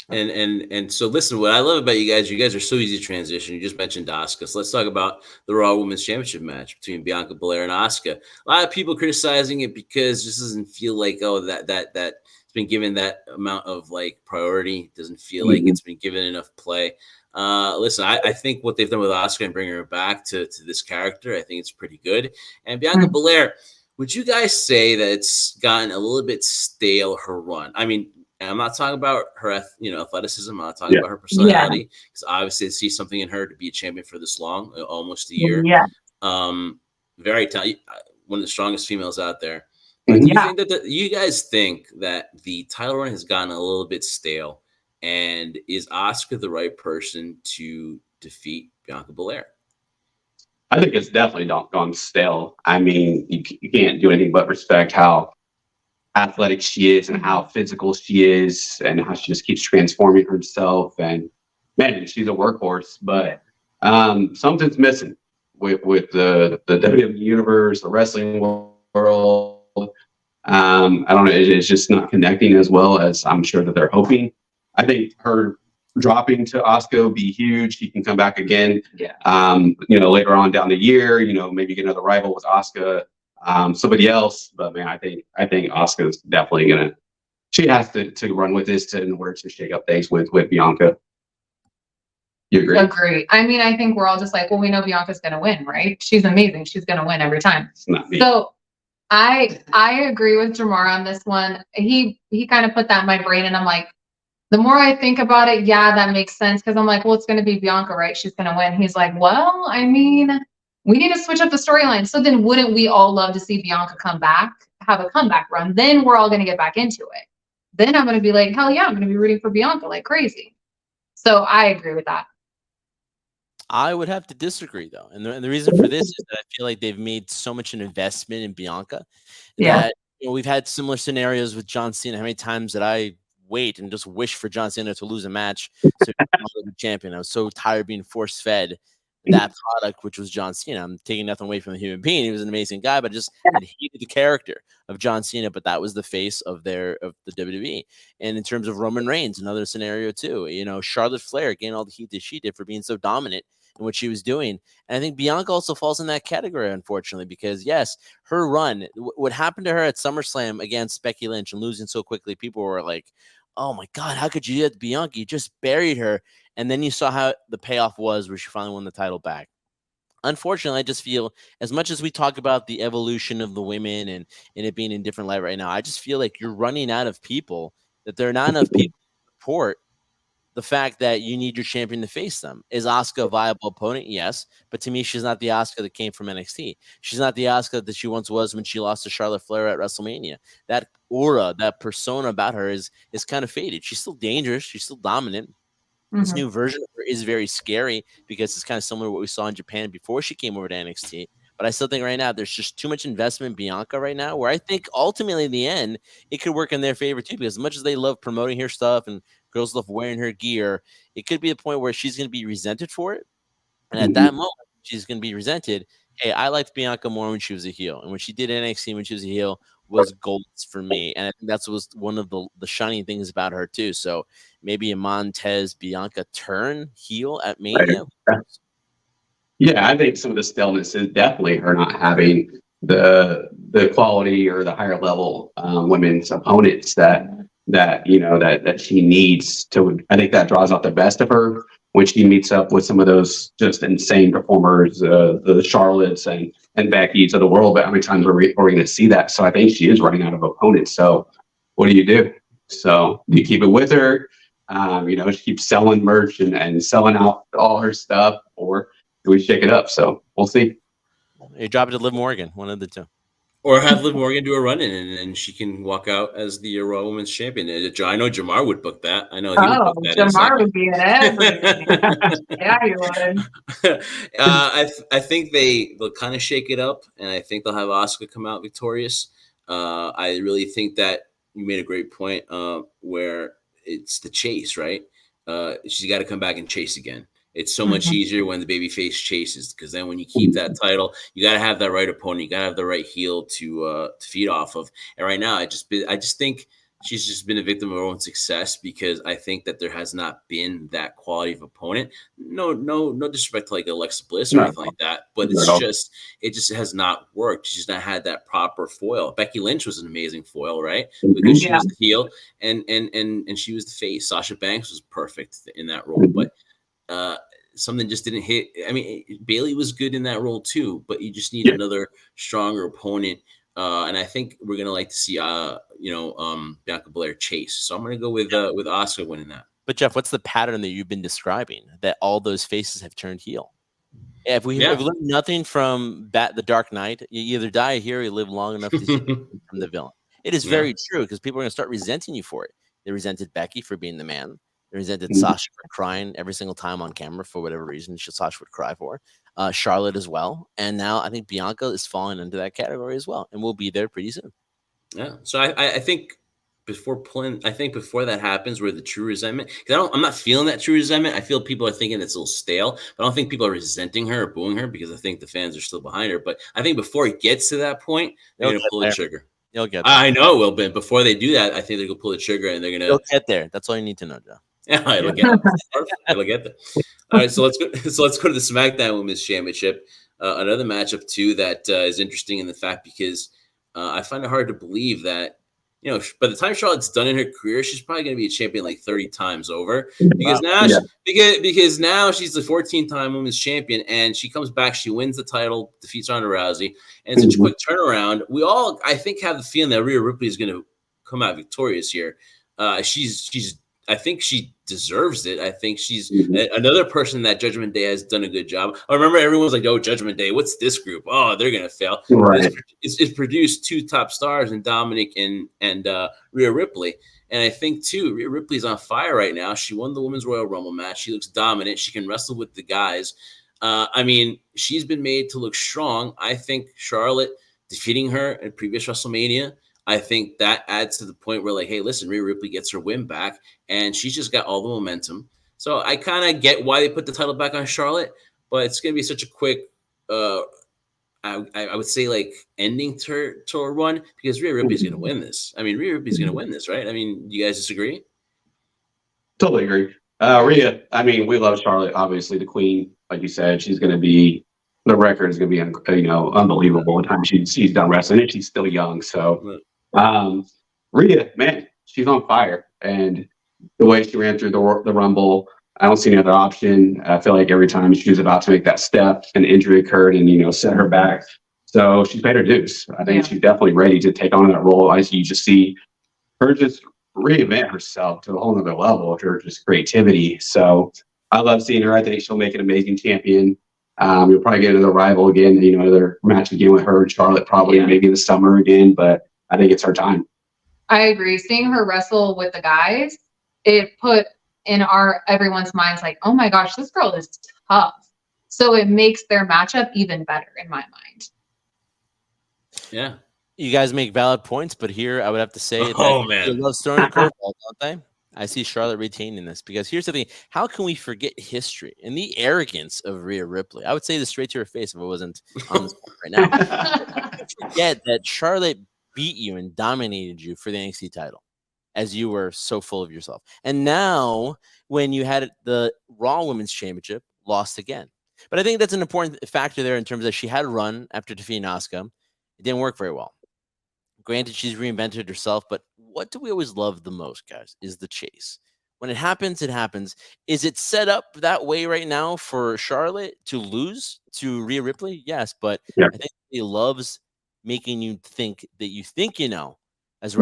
And so listen, what I love about you guys are so easy to transition. You just mentioned Asuka. So let's talk about the Raw Women's Championship match between Bianca Belair and Asuka. A lot of people criticizing it because it just doesn't feel like, oh, that it's been given that amount of like priority. It doesn't feel like it's been given enough play. Listen, I think what they've done with Asuka and bringing her back to this character, I think it's pretty good. And Bianca Belair, would you guys say that it's gotten a little bit stale, her run? I mean, and I'm not talking about her, athleticism. I'm not talking about her personality, because obviously I see something in her to be a champion for this long, almost a year. Yeah. Very talented, one of the strongest females out there. But do you think that you guys think that the title run has gotten a little bit stale, and is Asuka the right person to defeat Bianca Belair? I think it's definitely gone stale. I mean, you can't do anything but respect how athletic she is and how physical she is and how she just keeps transforming herself. And man, she's a workhorse, but something's missing with the WWE universe, the wrestling world. I don't know. It's just not connecting as well as I'm sure that they're hoping. I think her dropping to Asuka would be huge. She can come back again. Later on down the year, maybe get another rival with Asuka. Somebody else, but man, I think Asuka's definitely she has to run with this in order to shake up things with Bianca. You agree? Agree. I mean, I think we're all just like, well, we know Bianca's gonna win, right? She's amazing. She's gonna win every time. It's not me. So I agree with Jamar on this one. He kind of put that in my brain, and I'm like, the more I think about it, yeah, that makes sense, because I'm like, well, it's gonna be Bianca, right? She's gonna win. He's like, well, I mean, we need to switch up the storyline. So then wouldn't we all love to see Bianca come back, have a comeback run? Then we're all going to get back into it. Then I'm going to be like, hell yeah, I'm going to be rooting for Bianca like crazy. So I agree with that. I would have to disagree, though. And the reason for this is that I feel like they've made so much an investment in Bianca that we've had similar scenarios with John Cena. How many times did I wait and just wish for John Cena to lose a match so he could be champion? I was so tired of being force-fed that product, which was John Cena. I'm taking nothing away from the human being. He was an amazing guy, but I hated the character of John Cena, but that was the face of the WWE. And in terms of Roman Reigns, another scenario too, Charlotte Flair gained all the heat that she did for being so dominant in what she was doing. And I think Bianca also falls in that category, unfortunately, because yes, her run, what happened to her at SummerSlam against Becky Lynch and losing so quickly, people were like, oh my God, how could you do that to Bianca? You just buried her. And then you saw how the payoff was where she finally won the title back. Unfortunately, I just feel, as much as we talk about the evolution of the women and it being in different light right now, I just feel like you're running out of people, that there are not enough people to support the fact that you need your champion to face them. Is Asuka a viable opponent? Yes. But to me, she's not the Asuka that came from NXT. She's not the Asuka that she once was when she lost to Charlotte Flair at WrestleMania. That aura, that persona about her is kind of faded. She's still dangerous. She's still dominant. This new version of her is very scary because it's kind of similar to what we saw in Japan before she came over to NXT. But I still think right now there's just too much investment in Bianca right now, where I think ultimately in the end it could work in their favor too, because as much as they love promoting her stuff and girls love wearing her gear, it could be a point where she's going to be resented for it. And at that moment, she's going to be resented. Hey, I liked Bianca more when she was a heel, and when she did NXT when she was a heel was gold for me. And I think that was one of the shining things about her too. So maybe a Montez Bianca turn heel at Mania. Yeah, I think some of the staleness is definitely her not having the quality or the higher level women's opponents that she needs to. I think that draws out the best of her when she meets up with some of those just insane performers, the Charlottes and Becky's of the world. But how many times are we going to see that? So I think she is running out of opponents. So what do you do? So do you keep it with her? She keeps selling merch and selling out all her stuff, or do we shake it up? So we'll see. You drop it to Liv Morgan, one of the two. Or have Liv Morgan do a run in, and she can walk out as the Raw Women's Champion. I know Jamar would book that. I know he would book that. Jamar would be in everything. Yeah, he would. I think they'll kind of shake it up, and I think they'll have Asuka come out victorious. I really think that you made a great point where it's the chase, right? She's got to come back and chase again. It's so much easier when the babyface chases, because then when you keep that title, you got to have that right opponent. You got to have the right heel to feed off of. And right now, I just think she's just been a victim of her own success, because I think that there has not been that quality of opponent. No disrespect to like Alexa Bliss or anything like that, but it just has not worked. She's not had that proper foil. Becky Lynch was an amazing foil, right? Because she was the heel and she was the face. Sasha Banks was perfect in that role, but something just didn't hit. I mean, Bayley was good in that role too, but you just need another stronger opponent. And I think we're gonna like to see, Bianca Belair chase. So I'm gonna go with Asuka winning that. But Jeff, what's the pattern that you've been describing? That all those faces have turned heel. If we learned nothing from the Dark Knight, you either die here or you live long enough to see from the villain. It is very true, because people are gonna start resenting you for it. They resented Becky for being the man. They resented Sasha for crying every single time on camera for whatever reason Sasha would cry for. Charlotte as well. And now I think Bianca is falling into that category as well, and we'll be there pretty soon. Yeah. So I think before that happens, where the true resentment, because I'm not feeling that true resentment. I feel people are thinking it's a little stale, but I don't think people are resenting her or booing her, because I think the fans are still behind her. But I think before it gets to that point, they're going to pull the trigger. You'll get there. I know it will, but before they do that, I think they're going to pull the trigger, and they're going to. You'll get there. That's all you need to know, Joe. Yeah, it'll get there. It'll get there. All right, so let's go to the SmackDown Women's Championship. Another matchup too that is interesting in the fact, because I find it hard to believe that, by the time Charlotte's done in her career, she's probably going to be a champion like 30 times over, because now she's the 14-time women's champion, and she comes back, she wins the title, defeats Ronda Rousey, and it's such a quick turnaround. We all, I think, have the feeling that Rhea Ripley is going to come out victorious here. I think she deserves it. I think she's another person that Judgment Day has done a good job. I remember everyone's like, "Oh, Judgment Day, what's this group? Oh, they're gonna fail." Right. It's produced two top stars in Dominic and Rhea Ripley, and I think too, Rhea Ripley's on fire right now. She won the Women's Royal Rumble match. She looks dominant. She can wrestle with the guys. I mean, she's been made to look strong. I think Charlotte defeating her at previous WrestleMania, I think that adds to the point where, like, hey, listen, Rhea Ripley gets her win back, and she's just got all the momentum. So I kind of get why they put the title back on Charlotte, but it's going to be such a quick, I would say, like, ending to her run, because Rhea Ripley's going to win this. I mean, Rhea Ripley's going to win this, right? I mean, you guys disagree? Totally agree. Rhea, I mean, we love Charlotte, obviously, the queen. Like you said, she's going to be, the record is going to be, unbelievable the time she's done wrestling, and she's still young. So, Rhea, man, she's on fire. And the way she ran through the Rumble, I don't see any other option. I feel like every time she was about to make that step, an injury occurred and, set her back. So she's paid her dues. I think she's definitely ready to take on that role. You just see her just reinvent herself to a whole nother level of her just creativity. So I love seeing her. I think she'll make an amazing champion. You'll probably get another rival again, another match again with her and Charlotte, probably maybe in the summer again, but I think it's her time. I agree. Seeing her wrestle with the guys, it put in everyone's minds like, oh my gosh, this girl is tough. So it makes their matchup even better in my mind. Yeah. You guys make valid points, but here I would have to say that man, love throwing a curveball, don't they? I see Charlotte retaining this, because here's the thing. How can we forget history and the arrogance of Rhea Ripley? I would say this straight to her face if I wasn't on this right now. Forget that Charlotte beat you and dominated you for the NXT title, as you were so full of yourself. And now when you had the Raw Women's Championship, lost again. But I think that's an important factor there in terms of she had a run after defeating Asuka. It didn't work very well. Granted, she's reinvented herself, but what do we always love the most, guys, is the chase. When it happens, it happens. Is it set up that way right now for Charlotte to lose to Rhea Ripley? Yes, but I think he loves making you think that you think you know. As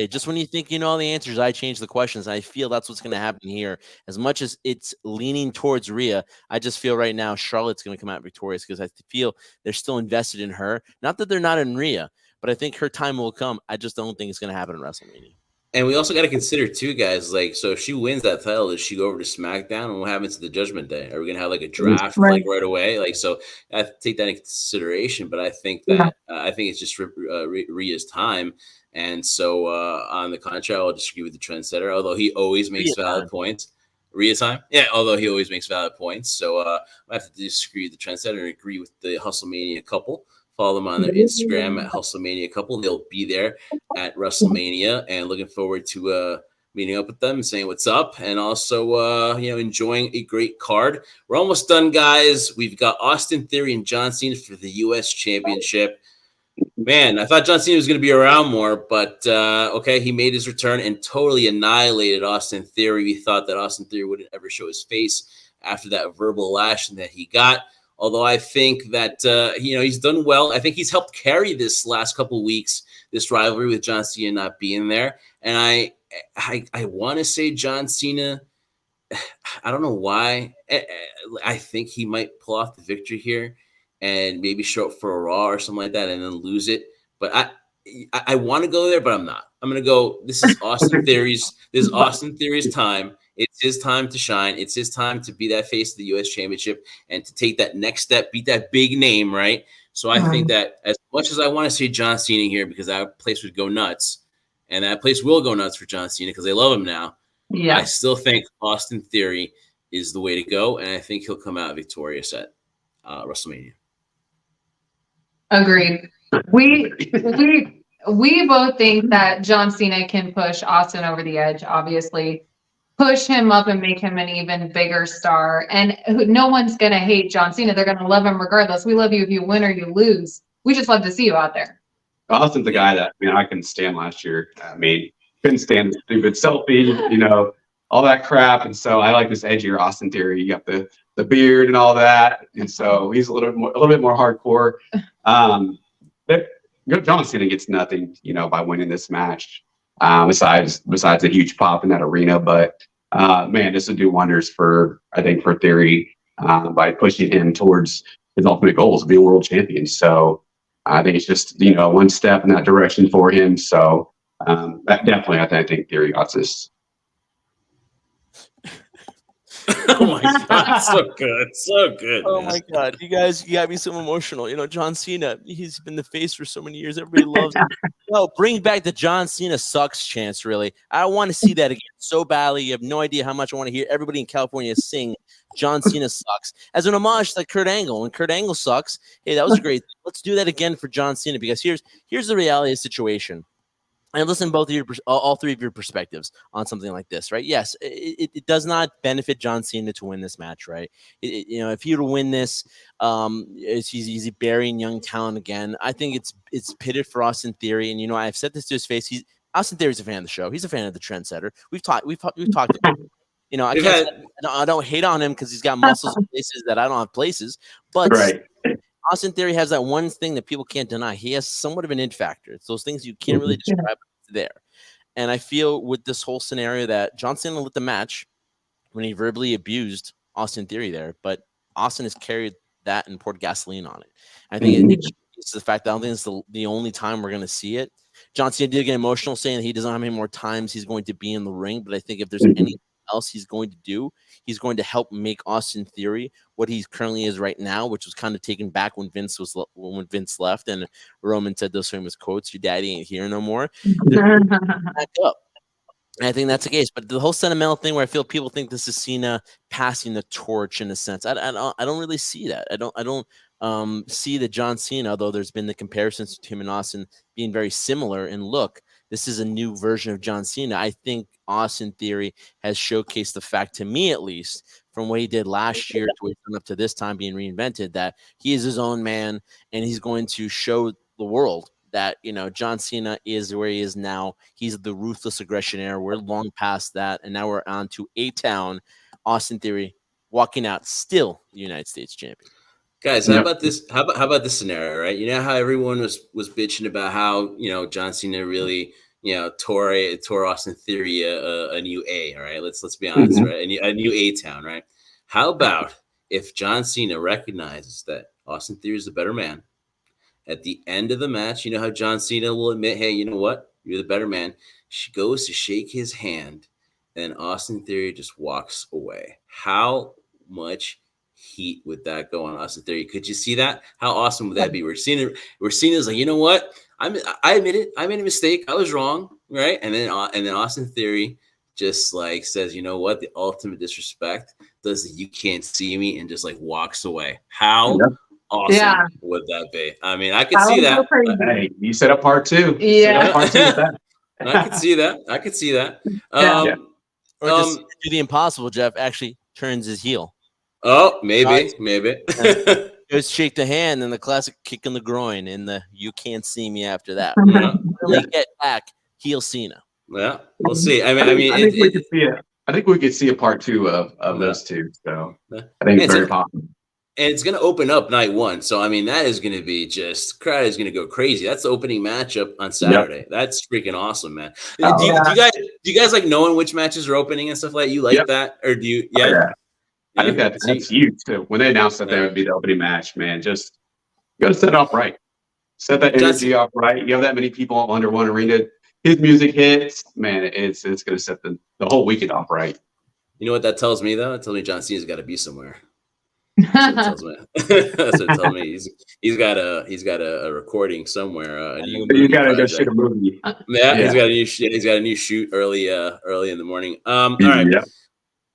just when you think you know all the answers, I change the questions. I feel that's what's going to happen here. As much as it's leaning towards Rhea, I just feel right now Charlotte's going to come out victorious, because I feel they're still invested in her. Not that they're not in Rhea, but I think her time will come. I just don't think it's going to happen in WrestleMania. And we also got to consider too, guys. Like, so if she wins that title, does she go over to SmackDown? And what happens to the Judgment Day? Are we gonna have like a draft like right away? Like, so I have to take that into consideration. But I think that I think it's just Rhea's time. And so on the contrary, I'll disagree with the Trendsetter, although he always makes valid points. Rhea time, yeah. Although he always makes valid points, so I have to disagree with the Trendsetter and agree with the HustleMania couple. Follow them on their Instagram at HustleMania Couple. They'll be there at WrestleMania, and looking forward to meeting up with them and saying what's up, and also enjoying a great card. We're almost done, guys. We've got Austin Theory and John Cena for the U.S. Championship. Man, I thought John Cena was going to be around more, but okay, he made his return and totally annihilated Austin Theory. We thought that Austin Theory wouldn't ever show his face after that verbal lashing that he got. Although I think that, he's done well. I think he's helped carry this last couple of weeks, this rivalry with John Cena not being there. And I want to say John Cena, I don't know why. I think he might pull off the victory here and maybe show up for a Raw or something like that and then lose it. But I want to go there, but I'm not. I'm going to go, this is Austin Theory's time. It's his time to shine. It's his time to be that face of the U.S. Championship and to take that next step, beat that big name, right? So I think that as much as I want to see John Cena here because that place would go nuts, and that place will go nuts for John Cena because they love him now, I still think Austin Theory is the way to go, and I think he'll come out victorious at WrestleMania. Agreed. We both think that John Cena can push Austin over the edge, obviously. Push him up and make him an even bigger star. And no one's going to hate John Cena. They're going to love him regardless. We love you if you win or you lose. We just love to see you out there. Austin's the guy that I couldn't stand last year. Couldn't stand the stupid selfie, all that crap. And so I like this edgier Austin Theory. You got the beard and all that. And so he's a little bit more hardcore. But John Cena gets nothing, by winning this match. Besides a huge pop in that arena, but man, this would do wonders for Theory by pushing him towards his ultimate goals of being world champion. So I think it's just one step in that direction for him. So that definitely, I think Theory got this. Oh my God, so good. Oh my God, you got me so emotional. John Cena, he's been the face for so many years. Everybody loves him. No, bring back the John Cena sucks chance. Really, I want to see that again so badly. You have no idea how much I want to hear everybody in California sing John Cena sucks as an homage to Kurt Angle. When Kurt Angle sucks, hey, that was great. Let's do that again for John Cena because here's the reality of the situation. And listen to all three of your perspectives on something like this, right? Yes, it does not benefit John Cena to win this match, right? If he were to win this, he's burying young talent again. I think it's pitted for Austin Theory, and I've said this to his face. Austin Theory's a fan of the show. He's a fan of the Trendsetter. We've talked about it. I don't hate on him because he's got muscles in places that I don't have places, but. Right. Austin Theory has that one thing that people can't deny. He has somewhat of an it factor. It's those things you can't really describe there. And I feel with this whole scenario that John Cena lit the match when he verbally abused Austin Theory there, but Austin has carried that and poured gasoline on it. I think it's the fact that I don't think it's the only time we're going to see it. John Cena did get emotional saying that he doesn't know how many more times he's going to be in the ring, but I think if there's anything else he's going to do, he's going to help make Austin Theory what he currently is right now, which was kind of taken back when Vince left and Roman said those famous quotes, "Your daddy ain't here no more." Back up. And I think that's the case. But the whole sentimental thing where I feel people think this is Cena passing the torch in a sense, I don't really see that. I don't see that John Cena, although there's been the comparisons to him and Austin being very similar in look. This is a new version of John Cena. I think Austin Theory has showcased the fact, to me at least, from what he did last year to up to this time being reinvented, that he is his own man and he's going to show the world that, John Cena is where he is now. He's the ruthless aggression era. We're long past that. And now we're on to A-Town, Austin Theory, walking out still the United States champion. Guys, how about this? How about this scenario, right? You know how everyone was bitching about how John Cena really tore Austin Theory a new A. All right, let's be honest, right? A new A-Town, right? How about if John Cena recognizes that Austin Theory is the better man, At the end of the match, you know how John Cena will admit, hey, you know what? You're the better man. She goes to shake his hand, and Austin Theory just walks away. How much heat would that go on Austin Theory? Could you see that? How awesome would that be? We're seeing it as like, you know what? I admit it. I made a mistake. I was wrong, right? And then Austin Theory just like says, you know what? The ultimate disrespect does the you can't see me and just like walks away. How awesome would that be? I mean, I could see that. Hey, you set up part two. Yeah. Part two with that. I could see that. I could see that. Or just do the impossible. Jeff actually turns his heel. Oh, maybe. Goes shake the hand and the classic kick in the groin and the you can't see me after that. Really get back heel Cena. Yeah, we'll see. I think we could see it. I think we could see a part two of those two. So I think it's very possible. And it's going to open up night one. So, I mean, that is going to be just, crowd is going to go crazy. That's the opening matchup on Saturday. Yep. That's freaking awesome, man. Do you guys like knowing which matches are opening and stuff like that? You like that? Or do you? Yeah. Yeah. I think that's huge too. When they announced that there would be the opening match, man, just you got to set it off right. Set that energy off right. You have that many people under one arena. His music hits, man. It's going to set the whole weekend off right. You know what that tells me though? It tells me John Cena's got to be somewhere. That's what it tells me. He's got a recording somewhere. You got to go shoot a movie. He's got a new shoot early in the morning. All right,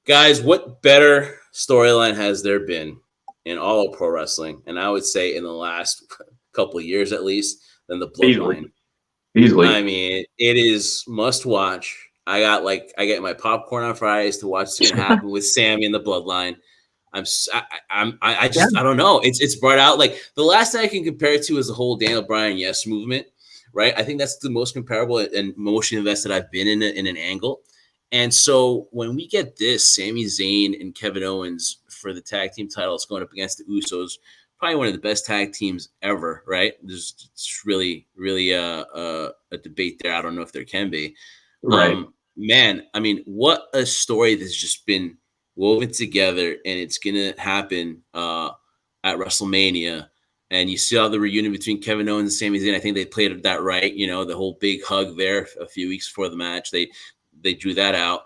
guys, what better storyline has there been in all of pro wrestling? And I would say in the last couple of years at least than the Bloodline. Easily. I mean, it is must watch. I get my popcorn on Fridays to watch what's gonna happen with Sammy and the Bloodline. I don't know. It's brought out like the last thing I can compare it to is the whole Daniel Bryan yes movement, right? I think that's the most comparable and emotionally invested I've been in an angle. And so when we get this, Sami Zayn and Kevin Owens for the tag team titles going up against the Usos, probably one of the best tag teams ever, right? There's really a debate there. I don't know if there can be. Right. Man, I mean, what a story that's just been woven together, and it's gonna happen at WrestleMania. And you see all the reunion between Kevin Owens and Sami Zayn. I think they played that right. You know, the whole big hug there a few weeks before the match. They drew that out.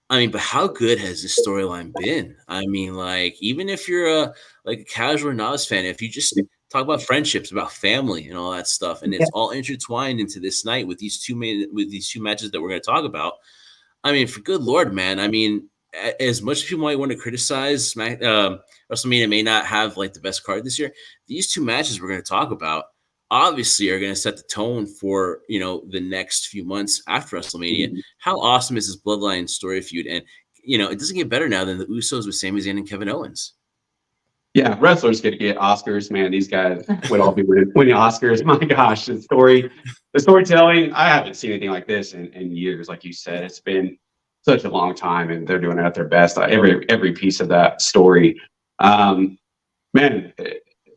I mean, but how good has this storyline been? I mean, like, even if you're a casual novice fan, if you just talk about friendships, about family, and all that stuff, and it's all intertwined into this night with these two matches that we're going to talk about. I mean, for good Lord, man. I mean, as much as people might want to criticize WrestleMania may not have like the best card this year, these two matches we're going to talk about obviously are going to set the tone for, you know, the next few months after WrestleMania. Mm-hmm. How awesome is this Bloodline story feud? And, you know, it doesn't get better now than the Usos with Sami Zayn and Kevin Owens. Yeah, wrestlers get Oscars, man. These guys would all be winning Oscars. My gosh, the storytelling, I haven't seen anything like this in years. Like you said, it's been such a long time, and they're doing it at their best. Every piece of that story, man,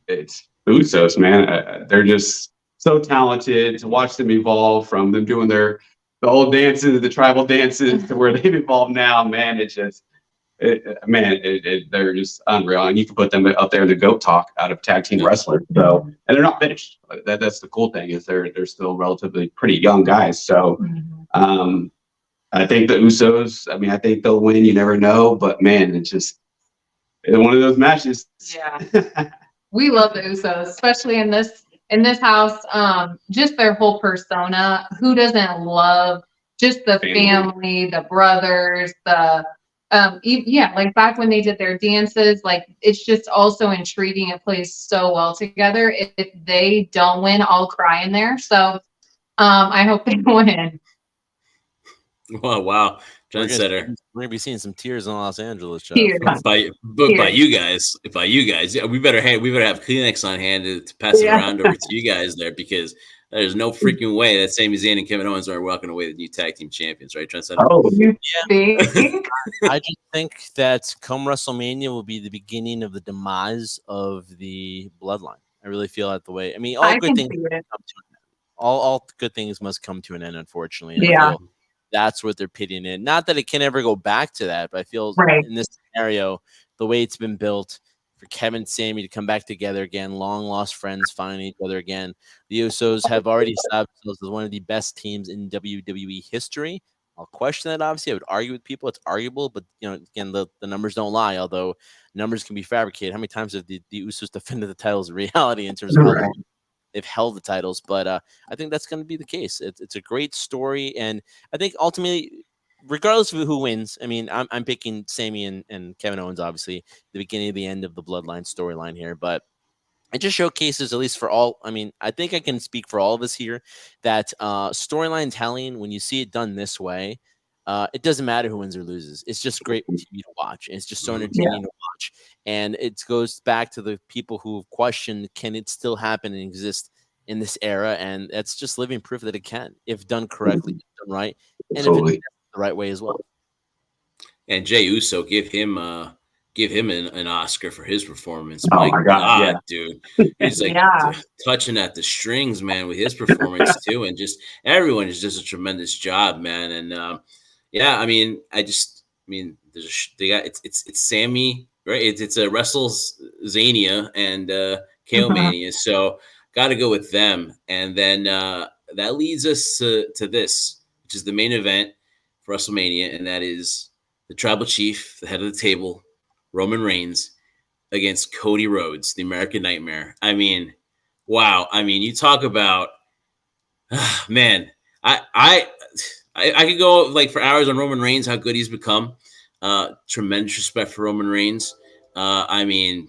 it's Usos, man. They're just so talented. To watch them evolve from them doing the old dances, the tribal dances, to where they've evolved now, man. It's just, they're just unreal. And you can put them up there in the GOAT talk out of tag team wrestling. So, and they're not finished. That's the cool thing, is they're still relatively pretty young guys. So, I think the Usos, I mean, I think they'll win. You never know, but man, it's one of those matches. Yeah. We love the Usos, especially in this house. Just their whole persona. Who doesn't love just the family, the brothers, like back when they did their dances, like it's just also intriguing. It plays so well together. If they don't win, I'll cry in there. So I hope they win. Oh, wow. Trendsetter. We're gonna be seeing some tears in Los Angeles, by you guys. Yeah, we better have Kleenex on hand to pass it around over to you guys there, because there's no freaking way that Sami Zayn and Kevin Owens are walking away the new tag team champions, right, Trendsetter? Oh, yeah. I just think that come WrestleMania will be the beginning of the demise of the Bloodline. I really feel that the way. I mean, all good things come to an end. All good things must come to an end, unfortunately. And I feel that's what they're pitting in. Not that it can ever go back to that, but I feel in this scenario, the way it's been built, for Kevin and Sammy to come back together again, long lost friends finding each other again. The Usos have already established themselves as one of the best teams in WWE history. I'll question that, obviously. I would argue with people. It's arguable, but, again, the numbers don't lie, although numbers can be fabricated. How many times have the Usos defended the titles in reality in terms of how long they've held the titles? But I think that's going to be the case. It's a great story, and I think ultimately, regardless of who wins, I mean, I'm picking Sammy and Kevin Owens, obviously, the beginning of the end of the Bloodline storyline here, but it just showcases, at least for all, I mean, I think I can speak for all of us here, that storyline telling, when you see it done this way, it doesn't matter who wins or loses. It's just great TV to watch. It's just so entertaining to watch. And it goes back to the people who have questioned, can it still happen and exist in this era? And it's just living proof that it can, if done correctly, if done right, and if it's done the right way as well. And Jey Uso, give him an Oscar for his performance. Oh my God, dude. He's like touching at the strings, man, with his performance too. And just everyone is just a tremendous job, man. And I mean, it's Sammy, right? It's a WrestleZania and KO Mania. So got to go with them. And then that leads us to this, which is the main event for WrestleMania, and that is the Tribal Chief, the head of the table, Roman Reigns, against Cody Rhodes, the American Nightmare. I mean, wow. I mean, you talk about, man, I could go like for hours on Roman Reigns, how good he's become. Tremendous respect for Roman Reigns. I mean,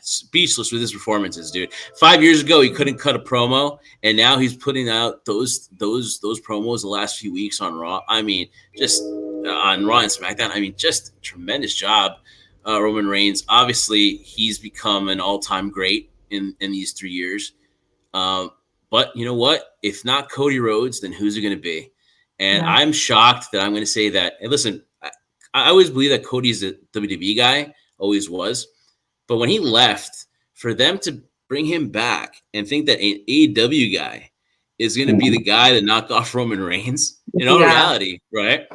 speechless with his performances, dude. 5 years ago, he couldn't cut a promo, and now he's putting out those promos the last few weeks on Raw. I mean, just on Raw and SmackDown. I mean, just tremendous job, Roman Reigns. Obviously, he's become an all-time great in these 3 years. But you know what? If not Cody Rhodes, then who's it going to be? And I'm shocked that I'm going to say that. And listen, I always believe that Cody's a WWE guy, always was. But when he left, for them to bring him back and think that an AEW guy is going to be the guy to knock off Roman Reigns, in all reality, right?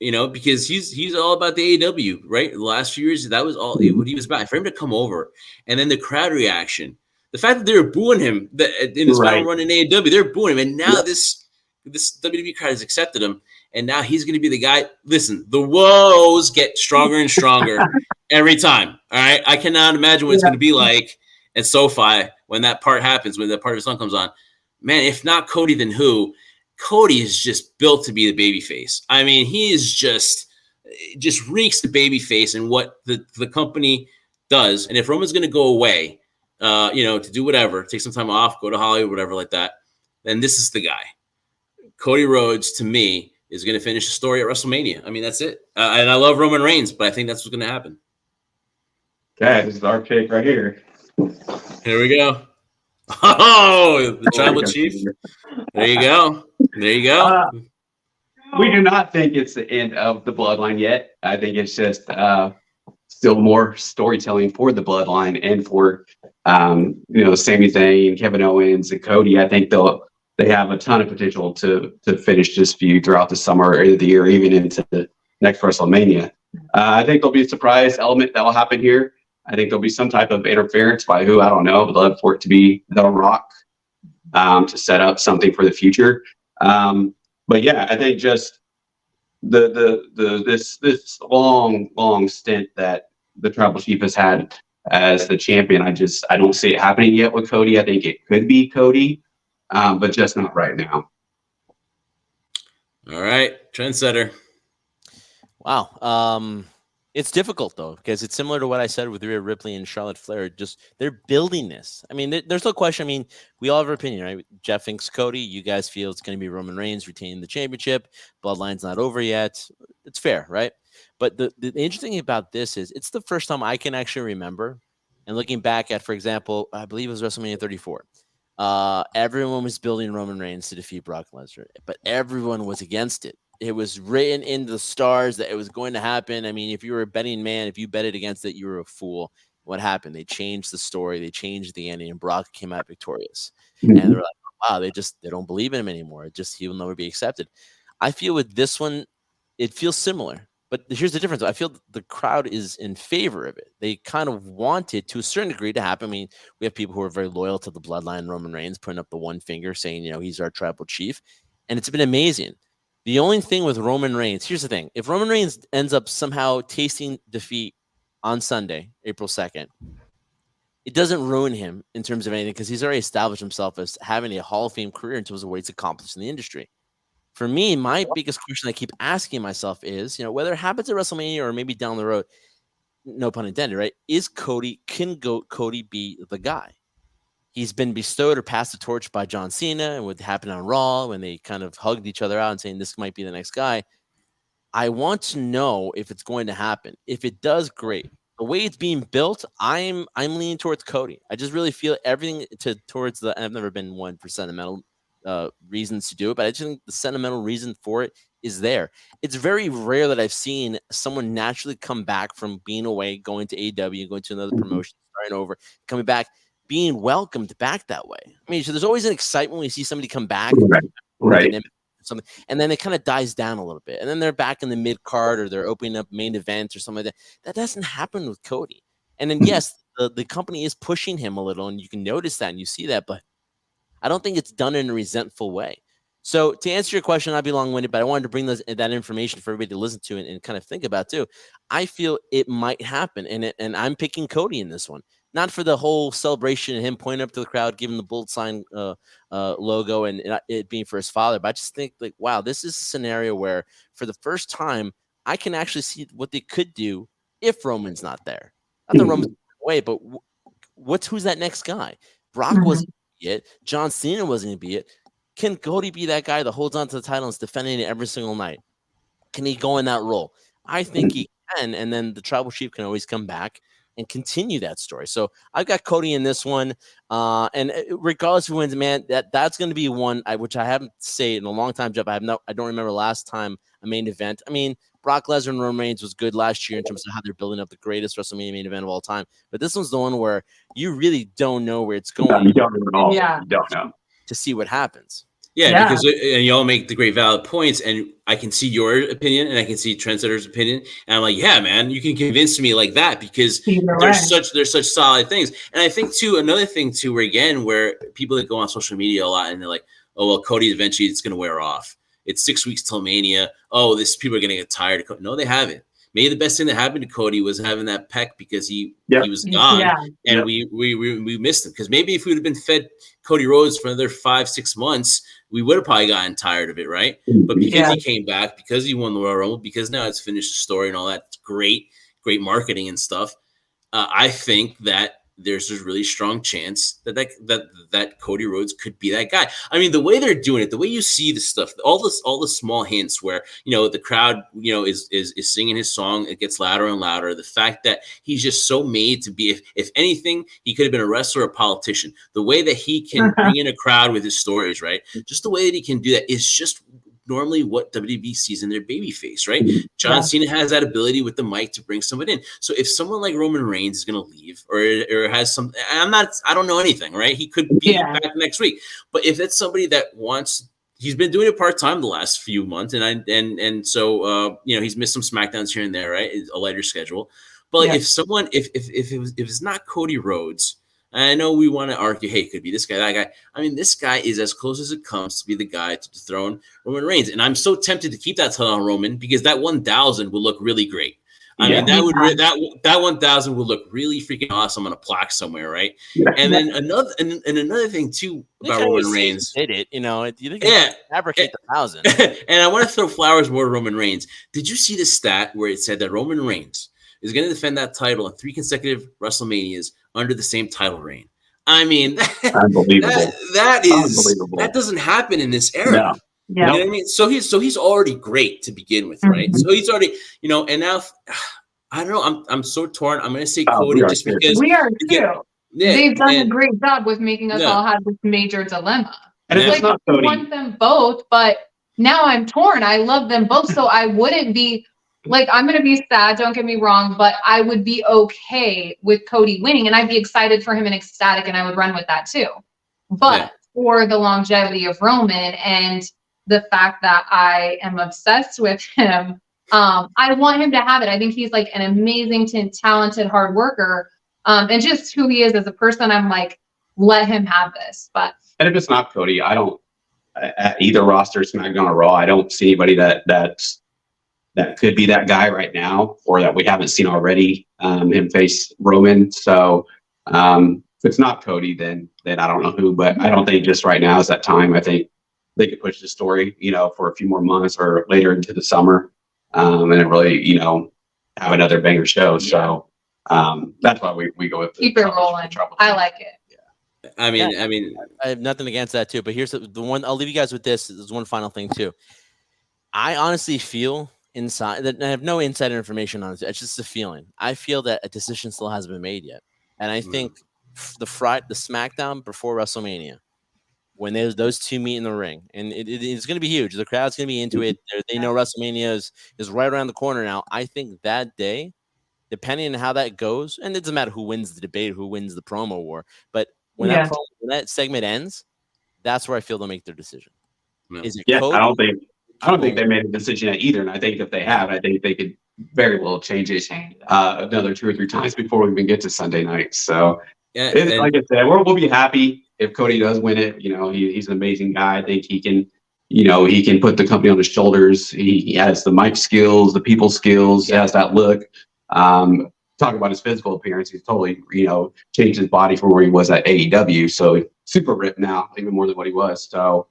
Because he's all about the AEW, right? The last few years, that was all what he was about. For him to come over, and then the crowd reaction, the fact that they were booing him in his final run in AEW, they're booing him, and now this WWE crowd has accepted him, and now he's going to be the guy. Listen, the woes get stronger and stronger every time. All right, I cannot imagine what it's going to be like at SoFi when that part happens, when that part of his song comes on. Man, if not Cody, then who? Cody is just built to be the babyface. I mean, he is just reeks the babyface and what the company does. And if Roman's going to go away, to do whatever, take some time off, go to Hollywood, whatever like that, then this is the guy. Cody Rhodes, to me, is going to finish the story at WrestleMania. I mean, that's it. And I love Roman Reigns, but I think that's what's going to happen. Okay, this is our pick right here. Here we go. Oh, the Tribal Chief. There you go. We do not think it's the end of the Bloodline yet. I think it's just still more storytelling for the Bloodline and for Sami Zayn, Kevin Owens, and Cody. I think they have a ton of potential to finish this feud throughout the summer or end of the year, even into the next WrestleMania. I think there'll be a surprise element that will happen here. I think there'll be some type of interference by who, I don't know. I'd love for it to be The Rock to set up something for the future. But yeah, I think just this long stint that the Tribal Chief has had as the champion, I don't see it happening yet with Cody. I think it could be Cody, but just not right now. All right, Trendsetter. Wow. It's difficult, though, because it's similar to what I said with Rhea Ripley and Charlotte Flair. Just they're building this. I mean, there's no question. I mean, we all have our opinion, right? Jeff thinks Cody. You guys feel it's going to be Roman Reigns retaining the championship. Bloodline's not over yet. It's fair, right? But the interesting thing about this is it's the first time I can actually remember, and looking back at, for example, I believe it was WrestleMania 34. Everyone was building Roman Reigns to defeat Brock Lesnar, but everyone was against it. It was written in the stars that it was going to happen. I mean, if you were a betting man, if you betted against it, you were a fool. What happened? They changed the story. They changed the ending, and Brock came out victorious. And they're like, wow, they don't believe in him anymore. He will never be accepted. I feel with this one, it feels similar. But here's the difference. I feel the crowd is in favor of it. They kind of want it to a certain degree to happen. I mean, we have people who are very loyal to the bloodline, Roman Reigns, putting up the one finger saying, he's our tribal chief. And it's been amazing. The only thing with Roman Reigns, here's the thing. If Roman Reigns ends up somehow tasting defeat on Sunday, April 2nd, it doesn't ruin him in terms of anything because he's already established himself as having a Hall of Fame career in terms of what he's accomplished in the industry. For me, my biggest question I keep asking myself is, whether it happens at WrestleMania or maybe down the road, no pun intended, right? Can Cody be the guy? He's been bestowed or passed the torch by John Cena and what happened on Raw when they kind of hugged each other out and saying this might be the next guy. I want to know if it's going to happen. If it does, great. The way it's being built, I'm leaning towards Cody. I just really feel everything towards the. I've never been one for sentimental reasons to do it, but I just think the sentimental reason for it is there. It's very rare that I've seen someone naturally come back from being away, going to AEW, going to another promotion, starting over, coming back, being welcomed back that way. I mean, so there's always an excitement when you see somebody come back, right? Something, and then it kind of dies down a little bit, and then they're back in the mid card or they're opening up main events or something like that. That doesn't happen with Cody. And then yes, the company is pushing him a little, and you can notice that and you see that, but I don't think it's done in a resentful way. So to answer your question, I'd be long-winded, but I wanted to bring that information for everybody to listen to and kind of think about too. I feel it might happen, and I'm picking Cody in this one. Not for the whole celebration and him pointing up to the crowd, giving the bullet sign logo and it being for his father. But I just think like, wow, this is a scenario where for the first time, I can actually see what they could do if Roman's not there. Not that Roman's away, but who's that next guy? Brock wasn't going to be it. John Cena wasn't going to be it. Can Cody be that guy that holds on to the title and is defending it every single night? Can he go in that role? I think he can, and then the tribal chief can always come back and continue that story. So I've got Cody in this one. And regardless of who wins, man, that's going to be one which I haven't said in a long time, Jeff. I don't remember last time a main event. I mean, Brock Lesnar and Roman Reigns was good last year in terms of how they're building up the greatest WrestleMania main event of all time. But this one's the one where you really don't know where it's going. You don't know at all. Yeah. You don't know. To see what happens. Yeah, because and you all make the great valid points, and I can see your opinion, and I can see Trendsetter's opinion, and I'm like, yeah, man, you can convince me like that because there's such solid things, and I think too another thing too, where people that go on social media a lot and they're like, oh well, Cody eventually it's going to wear off. It's 6 weeks till Mania. Oh, people are going to get tired. No, they haven't. Maybe the best thing that happened to Cody was having that pec because he was gone, and we missed him. Because maybe if we would have been fed Cody Rhodes for another 5-6 months, we would have probably gotten tired of it, right? But because he came back, because he won the Royal Rumble, because now it's finished the story and all that, it's great marketing and stuff. I think that there's a really strong chance that Cody Rhodes could be that guy. I mean, the way they're doing it, the way you see the stuff, all the small hints where, the crowd, is singing his song, it gets louder and louder. The fact that he's just so made to be, if anything, he could have been a wrestler or a politician. The way that he can bring in a crowd with his stories, right? Just the way that he can do that is just normally what WWE sees in their babyface, right? John Cena has that ability with the mic to bring someone in. So if someone like Roman Reigns is going to leave or has some, I don't know anything, right? He could be back next week. But if it's somebody that he's been doing it part-time the last few months so he's missed some SmackDowns here and there, right? It's a lighter schedule. But if it's not Cody Rhodes, and I know we want to argue, hey, it could be this guy, that guy. I mean, this guy is as close as it comes to be the guy to dethrone Roman Reigns. And I'm so tempted to keep that title on Roman because that 1,000 will look really great. I mean, that 1,000 will look really freaking awesome on a plaque somewhere, right? And then another thing too about Roman Reigns. Did it? You think fabricate the 1,000? And I want to throw flowers more to Roman Reigns. Did you see the stat where it said that Roman Reigns is going to defend that title in 3 consecutive WrestleManias under the same title reign? I mean, unbelievable. That doesn't happen in this era. No. You know what I mean? So he's already great to begin with, right? So he's already, and now I don't know. I'm so torn. I'm going to say Cody just because we are too. They've done a great job with making us all have this major dilemma. And it's like I want them both, but now I'm torn. I love them both, so I wouldn't be. Like, I'm going to be sad, don't get me wrong, but I would be okay with Cody winning, and I'd be excited for him and ecstatic, and I would run with that too. But for the longevity of Roman and the fact that I am obsessed with him, I want him to have it. I think he's like an amazing, talented, hard worker. And just who he is as a person, I'm like, let him have this. But and if it's not Cody, I don't at either roster, SmackDown or Raw, I don't see anybody that could be that guy right now, or that we haven't seen already. Him face Roman. So if it's not Cody, then I don't know who. But I don't think just right now is that time. I think they could push the story, for a few more months or later into the summer, and it really, have another banger show. So that's why we go with keep it rolling. I like it. I mean, I have nothing against that too. But here's the one. I'll leave you guys with this. There's one final thing too. I honestly feel inside that I have no insider information on it. It's just a feeling. I feel that a decision still hasn't been made yet, and I think the SmackDown before WrestleMania, when those two meet in the ring, and it's going to be huge. The crowd's going to be into it. They know WrestleMania is right around the corner now. I think that day, depending on how that goes, and it doesn't matter who wins the debate, who wins the promo war, but when that segment ends, that's where I feel they'll make their decision. Is it Cody? I don't think they made a decision yet either. And I think if they have, I think they could very well change it another 2 or 3 times before we even get to Sunday night. So like I said, we'll be happy if Cody does win it. He's an amazing guy. I think he can, he can put the company on his shoulders. He has the mic skills, the people skills, he has that look. Talk about his physical appearance. He's totally, changed his body from where he was at AEW. So he's super ripped now, even more than what he was. So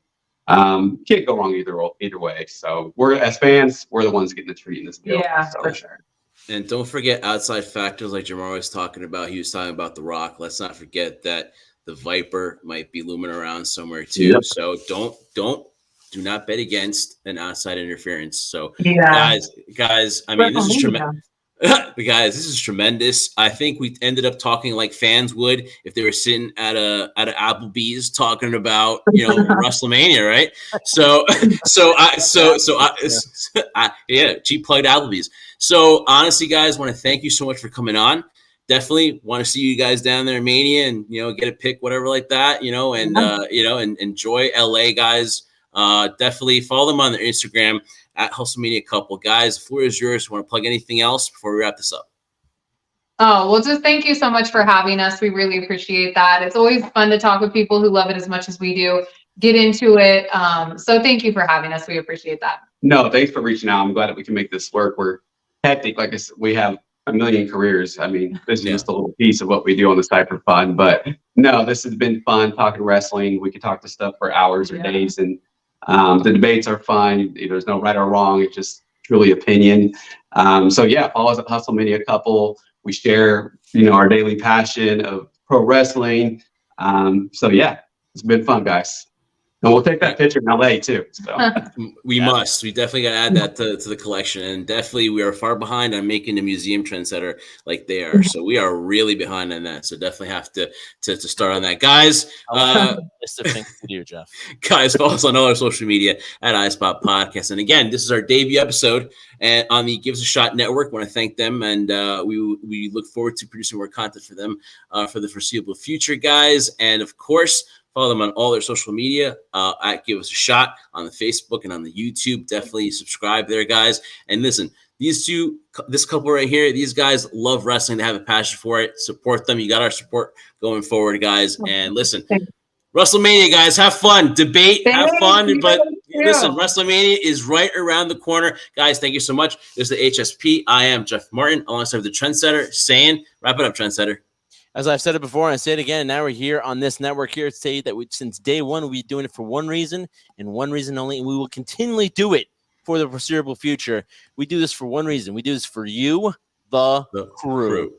can't go wrong either way. So we're, as fans, we're the ones getting the treat in this deal. Yeah, so. for sure. And don't forget outside factors like Jamar was talking about. He was talking about The Rock. Let's not forget that the Viper might be looming around somewhere too. Yep. So do not bet against an outside interference. So guys, I mean, this is tremendous. Guys, this is tremendous. I think we ended up talking like fans would if they were sitting at a Applebee's talking about WrestleMania, right? So cheap plug to Applebee's. So honestly, guys, want to thank you so much for coming on. Definitely want to see you guys down there in Mania and get a pick, whatever like that, and enjoy LA, guys. Definitely follow them on their Instagram at HustleMania Couple. Guys, the floor is yours. Want to plug anything else before we wrap this up? Oh, well, just thank you so much for having us. We really appreciate that. It's always fun to talk with people who love it as much as we do, get into it. So thank you for having us. We appreciate that. No, thanks for reaching out. I'm glad that we can make this work. We're hectic. Like I said, we have a million careers. I mean, this is just a little piece of what we do on the side for fun. But no, this has been fun talking wrestling. We could talk to stuff for hours or days, and the debates are fun. There's no right or wrong. It's just truly opinion. So follow us at HustleMania Couple. We share, our daily passion of pro wrestling. It's been fun, guys. And we'll take that picture in LA too. So we must. We definitely got to add that to the collection. And definitely we are far behind on making the museum Trendsetter like they are. So we are really behind on that. So definitely have to start on that. Guys, list of things to do, Jeff. Guys, follow us on all our social media at iSpot Podcast. And again, this is our debut episode and on the Give Us a Shot Network. I want to thank them. And we look forward to producing more content for them for the foreseeable future, guys. And of course, follow them on all their social media at Give Us a Shot on the Facebook and on the YouTube. Definitely subscribe there, guys. And listen, this couple right here, these guys love wrestling. They have a passion for it. Support them. You got our support going forward, guys. And listen, WrestleMania, guys, have fun. Debate, have fun. But listen, WrestleMania is right around the corner. Guys, thank you so much. This is the HSP. I am Jeff Martin alongside the Trendsetter saying, wrap it up, Trendsetter. As I've said it before, and I say it again, now we're here on this network here to say that since day one, we'll be doing it for one reason and one reason only, and we will continually do it for the foreseeable future. We do this for one reason. We do this for you, the crew.